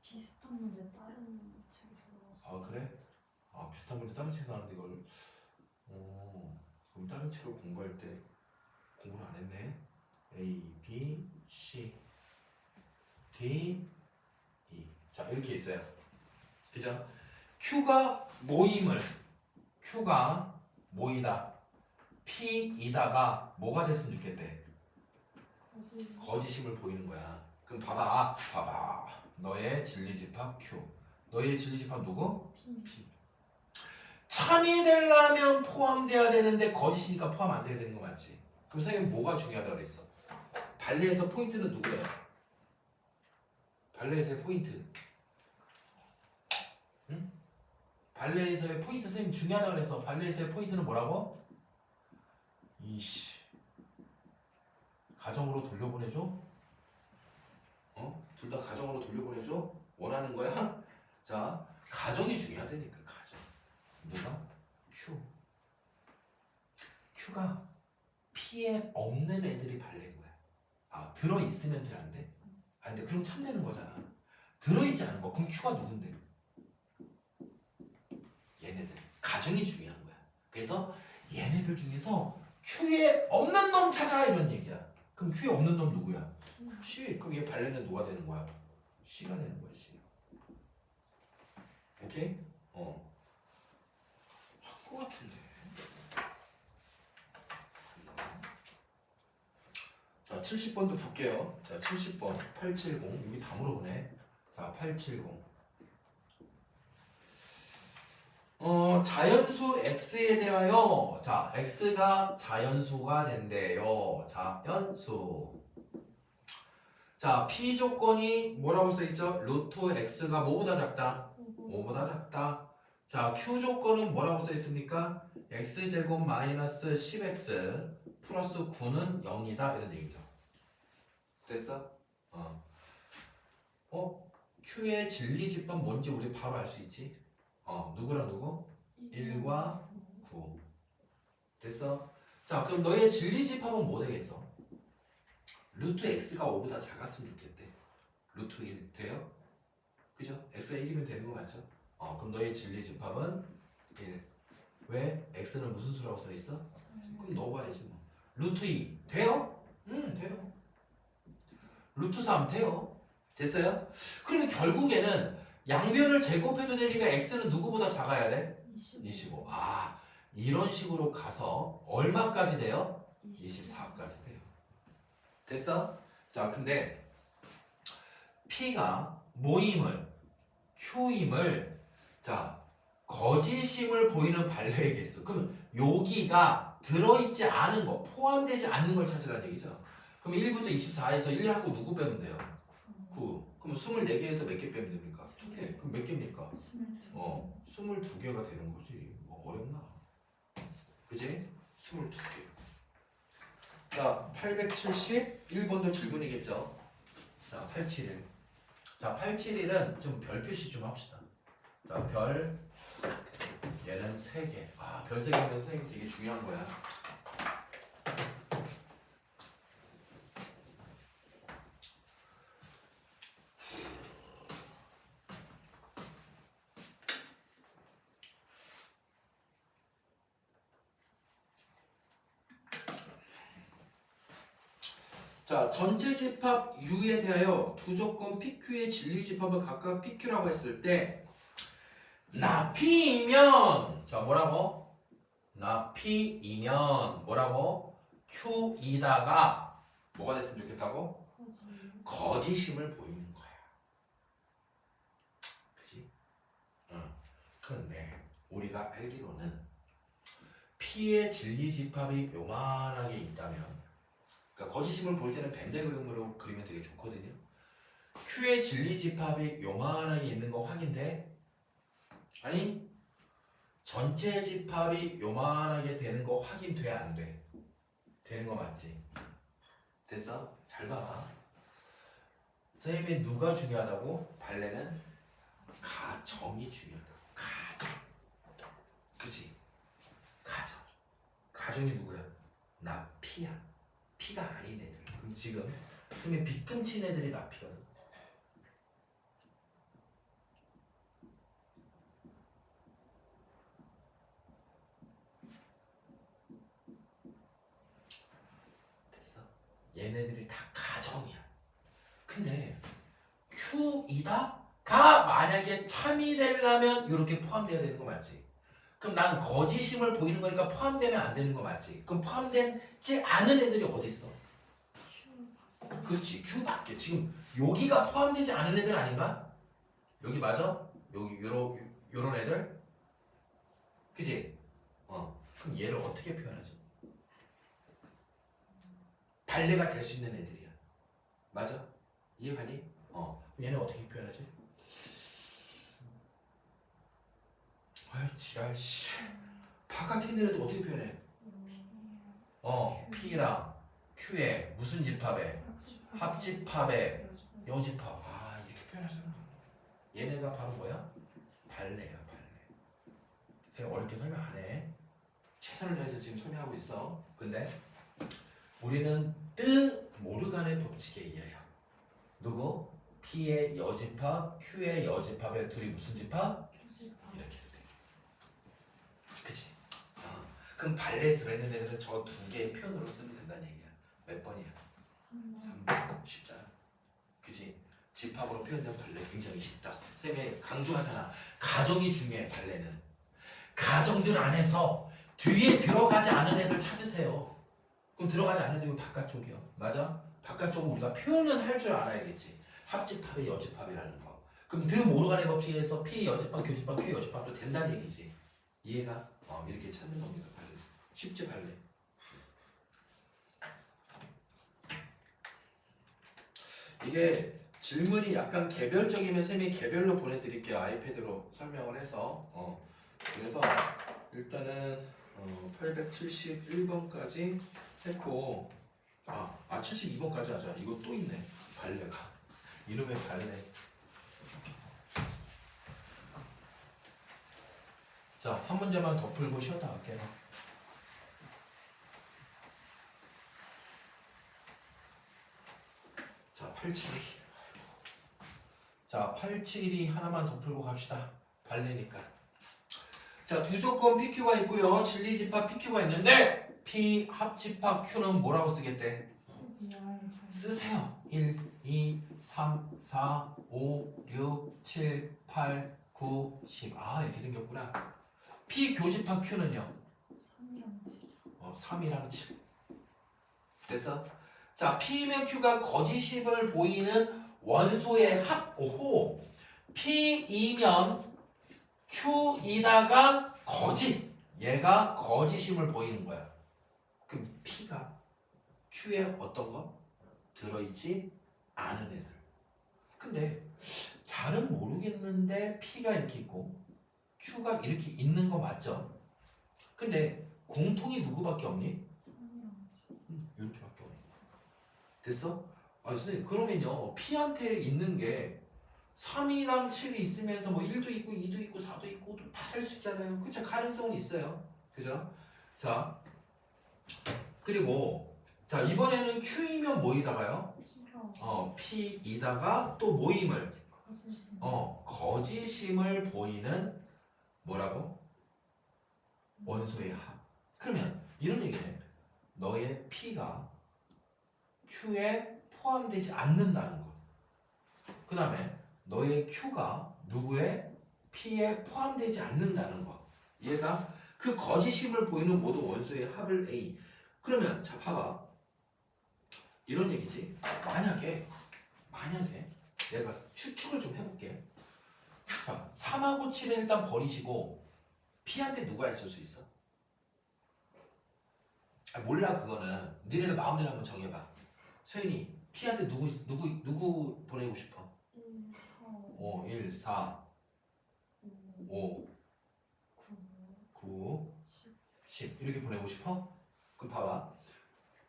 비슷한 문제 다른 책에서 나왔어. 아, 그래? 아, 비슷한 문제 다른 책에서 나왔는데 이걸 그럼 다른 책을 공부할 때 공부를 안 했네. A, B, C, D, E. 자, 이렇게 있어요. 그죠? Q가 모이다. P이다가 뭐가 됐으면 좋겠대? 거짓임을 보이는 거야. 그럼 봐봐. 너의 진리집합 Q. 너의 진리집합 누구? P. 참이 되려면 포함돼야 되는데 거짓이니까 포함 안 돼야 되는 거 맞지? 그럼 선생님 뭐가 중요하다고 그랬어? 발레에서 포인트는 누구예요? 발레에서의 포인트. 응? 발레에서의 포인트 선생님 중요하다고 그랬어. 발레에서의 포인트는 뭐라고? 이씨. 가정으로 돌려보내줘? 둘 다 가정으로 돌려보내줘? 원하는 거야? 자, 가정이 중요하다니까, 가정. 누가? Q. Q가 P에 없는 애들이 발레인 거야. 아, 들어있으면 돼, 안 돼? 안 돼. 그럼 참되는 거잖아. 들어있지 않은 거. 그럼 Q가 누군데? 얘네들. 가정이 중요한 거야. 그래서 얘네들 중에서 Q에 없는 놈 찾아 이런 얘기야. 그럼 Q에 없는 놈 누구야? C. 그럼 얘 발레는 누가 되는 거야? C가 되는 거야, C. 오케이? 한 거 같은데. 자, 70번도 볼게요. 자, 70번. 870. 여기 다 물어보네. 자, 870. 자연수 x에 대하여 자 x가 자연수가 된대요. 자연수. 자 p 조건이 뭐라고 써있죠? 루트 x가 뭐보다 작다? 5보다 작다. 자 q 조건은 뭐라고 써있습니까? x제곱 마이너스 10x 플러스 9는 0이다 이런 얘기죠. 됐어? q의 진리집합 뭔지 우리 바로 알 수 있지? 누구랑 누구? 1과 9. 됐어? 자, 그럼 너의 진리집합은 뭐 되겠어? 루트 x가 5보다 작았으면 좋겠대. 루트 1 돼요? 그죠? x가 1이면 되는 거 맞죠? 그럼 너의 진리집합은 1. 왜? x는 무슨 수라고 써있어? 그럼 넣어봐야지 뭐. 루트 2 돼요? 돼요. 루트 3 돼요. 됐어요? 그러면 결국에는 양변을 제곱해도 되니까 x는 누구보다 작아야 돼? 25. 이런 식으로 가서 얼마까지 돼요? 24까지 돼요. 됐어? 자, 근데 P가 모임을 Q임을 자 거짓임을 보이는 발레의 개수. 그럼 여기가 들어있지 않은 거, 포함되지 않는 걸 찾으라는 얘기죠. 그럼 1부터 24에서 1하고 누구 빼면 돼요? 9. 그럼 24개에서 몇 개 빼면 됩니까? 2개. 그럼 몇 개입니까? 22개가 되는 거지. 뭐 어렵나? 그지? 22개. 자, 871번도 질문이겠죠? 자, 871. 자, 871은 좀 별 표시 좀 합시다. 자, 별. 얘는 3개. 별 3개면 3개 되게 중요한 거야. 자, 전체 집합 U에 대하여 두 조건 PQ의 진리 집합을 각각 PQ라고 했을 때 나 P이면 자 뭐라고? 나 P이면 뭐라고? Q이다가 뭐가 됐으면 좋겠다고? 거짓임을 보이는 거야. 그치? 그런데 우리가 알기로는 P의 진리 집합이 요만하게 있다면 그러니까 거짓임을 볼 때는 밴드 그림으로 그리면 되게 좋거든요. Q의 진리 집합이 요만하게 있는 거 확인돼? 아니 전체 집합이 요만하게 되는 거 확인돼 안 돼? 되는 거 맞지? 됐어? 잘 봐봐. 선생님이 누가 중요하다고? 발레는 가정이 중요하다. 가정. 그치? 가정. 가정이 누구야? 나 P야. P가 아닌 애들. 그럼 지금 선생님 빗금친 애들이 나 P거든. 됐어? 얘네들이 다 가정이야. 근데 Q이다가 만약에 참이 되려면 이렇게 포함돼야 되는 거 맞지? 그럼 난 거짓임을 보이는 거니까 포함되면 안 되는 거 맞지? 그럼 포함되지 않은 애들이 어디 있어? 그렇지, Q밖에. 지금 여기가 포함되지 않은 애들 아닌가? 여기 맞아? 여기 요런 애들? 그지? 그럼 얘를 어떻게 표현하지? 발레가 될 수 있는 애들이야. 맞아? 이해가니? 얘는 어떻게 표현하지? 아이 지랄 씨. 바깥에 있는 애들 어떻게 표현해? P랑 Q에 무슨 집합에? 합집합에 여집합. 이렇게 표현하잖아. 얘네가 바로 뭐야? 발레야, 발레. 되게 어렵게 설명 안 해. 최선을 다해서 지금 설명하고 있어. 근데 우리는 뜨 모르간의 법칙에 의하여 누구? P의 여집합, Q의 여집합의 둘이 무슨 집합? 이렇게 해도 돼. 그치? 그럼 발레에 들어있는 애들은 저 두 개의 표현으로 쓰면 된다는 얘기야. 몇 번이야? 3번. 쉽잖아. 그치? 집합으로 표현된 발레 굉장히 쉽다. 선생님이 강조하잖아. 가정이 중요해, 발레는. 가정들 안에서 뒤에 들어가지 않은 애들 찾으세요. 그럼 들어가지 않은 애들 바깥쪽이요. 맞아? 바깥쪽은 우리가 표현은 할 줄 알아야겠지. 합집합의 여집합이라는 거. 그럼 드 모르간의 법칙에서 P 여집합, 교집합, Q 여집합도 된다는 얘기지. 이해가? 이렇게 찾는 겁니다. 발레. 쉽지 발레. 이게 질문이 약간 개별적이면 쌤이 개별로 보내드릴게요. 아이패드로 설명을 해서. 그래서 일단은 871번까지 했고 72번까지 하자. 이거 또 있네. 발레가. 이름에 발레. 자, 한 문제만 더 풀고 쉬었다 갈게요. 자, 872. 자, 872 하나만 더 풀고 갑시다. 발레니까. 자, 두 조건 PQ가 있고요. 진리집합 PQ가 있는데 P 합집합 Q는 뭐라고 쓰겠대? 쓰세요. 1, 2, 3, 4, 5, 6, 7, 8, 9, 10. 이렇게 생겼구나. P 교집합 Q는요? 3이랑 7. 됐어? 자, P이면 Q가 거짓임을 보이는 원소의 합. 오호. P이면 Q이다가 거짓. 얘가 거짓임을 보이는 거야. 그럼 P가 Q에 어떤 거? 들어있지 않은 애들. 근데 잘은 모르겠는데 P가 이렇게 있고 Q가 이렇게 있는 거 맞죠? 근데 공통이 누구밖에 없니? 이렇게밖에 없니? 됐어? 선생님 그러면요 P한테 있는 게 3이랑 7이 있으면서 뭐 1도 있고 2도 있고 4도 있고 다 될 수 있잖아요. 그쵸? 가능성은 있어요. 그죠? 자 그리고 자 이번에는 Q이면 뭐이다가요? P이다가 또 모임을 거짓임을 보이는 뭐라고? 원소의 합. 그러면 이런 얘기네. 너의 P가 Q에 포함되지 않는다는 거. 그 다음에 너의 Q가 누구의 P에 포함되지 않는다는 거. 얘가 그 거짓임을 보이는 모든 원소의 합을 A. 그러면 자 봐봐. 이런 얘기지. 만약에 내가 추측을 좀 해볼게. 자, 3하고 7은 일단 버리시고 P한테 누가 있을 수 있어? 몰라 그거는. 니네들 마음대로 한번 정해봐. 서윤이 P한테 누구 보내고 싶어? 1, 4, 5, 9, 10 이렇게 보내고 싶어? 그럼 봐봐.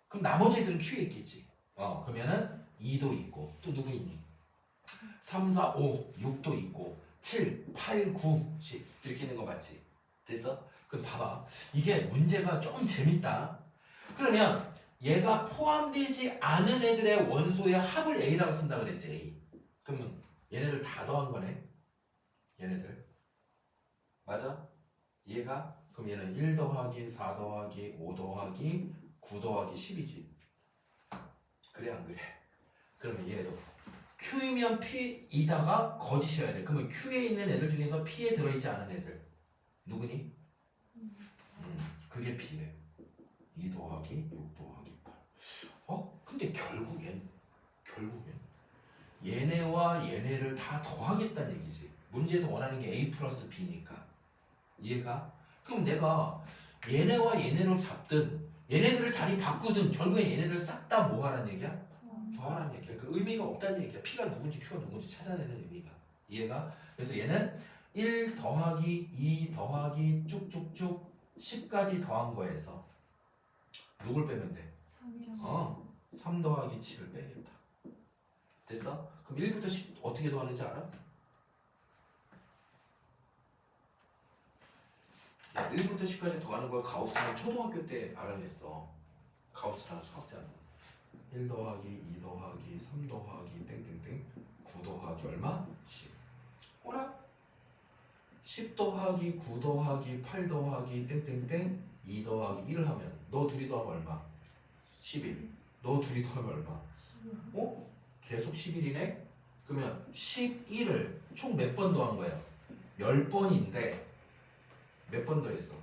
그럼 나머지 애들은 Q에 있겠지. 그러면은 2도 있고 또 누구 있니? 3, 4, 5, 6도 있고 7, 8, 9, 10 이렇게 있는 거 맞지? 됐어? 그럼 봐봐. 이게 문제가 조금 재밌다. 그러면 얘가 포함되지 않은 애들의 원소의 합을 A라고 쓴다 그랬지. A. 그러면 얘네들 다 더한 거네. 얘네들. 맞아? 얘가? 그럼 얘는 1 더하기 4 더하기 5 더하기 9 더하기 10이지. 그래 안 그래? 그러면 얘도 Q이면 P이다가 거짓이어야 돼. 그러면 Q에 있는 애들 중에서 P에 들어있지 않은 애들 누구니? 그게 P래. 2 더하기 6 더하기 8. 근데 결국엔 얘네와 얘네를 다 더하겠다는 얘기지. 문제에서 원하는 게 A 플러스 B니까. 이해가? 그럼 내가 얘네와 얘네로 잡든 얘네들을 자리 바꾸든 결국에 얘네들 싹 다 뭐 하라는 얘기야? 더하라는 얘기야. 그 의미가 없다는 얘기야. P가 누군지 Q가 누군지 찾아내는 의미가. 이해가? 그래서 얘는 1 더하기 2 더하기 쭉쭉쭉 10까지 더한 거에서 누굴 빼면 돼? 3 더하기 7을 빼겠다. 됐어? 그럼 1부터 10 어떻게 더하는지 알아? 1부터 10까지 더하는 걸 가우스는 초등학교 때 알아냈어. 가우스라는 수학자는 1 더하기 2 더하기 3 더하기 땡땡땡 9 더하기 얼마? 10. 오라? 10 더하기 9 더하기 8 더하기 땡땡땡 2 더하기 1을 하면 너 둘이 더하면 얼마? 11. 너 둘이 더하면 얼마? 계속 11이네? 그러면 11을 총 몇 번 더한 거예요? 10번인데 몇 번 더했어?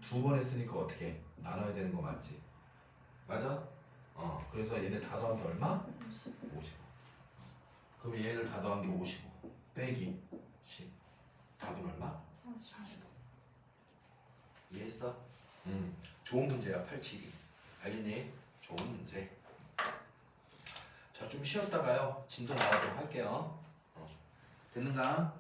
2번 했으니까 어떻게? 나눠야 되는 거 맞지? 맞아? 그래서 얘네 다 더한 게 얼마? 55. 그럼 얘네를 다 더한 게 55 빼기 10. 답은 얼마? 45. 이해했어? 좋은 문제야 872. 알겠니? 좋은 문제. 자, 좀 쉬었다가요 진도 나가도록 할게요. 됐는가?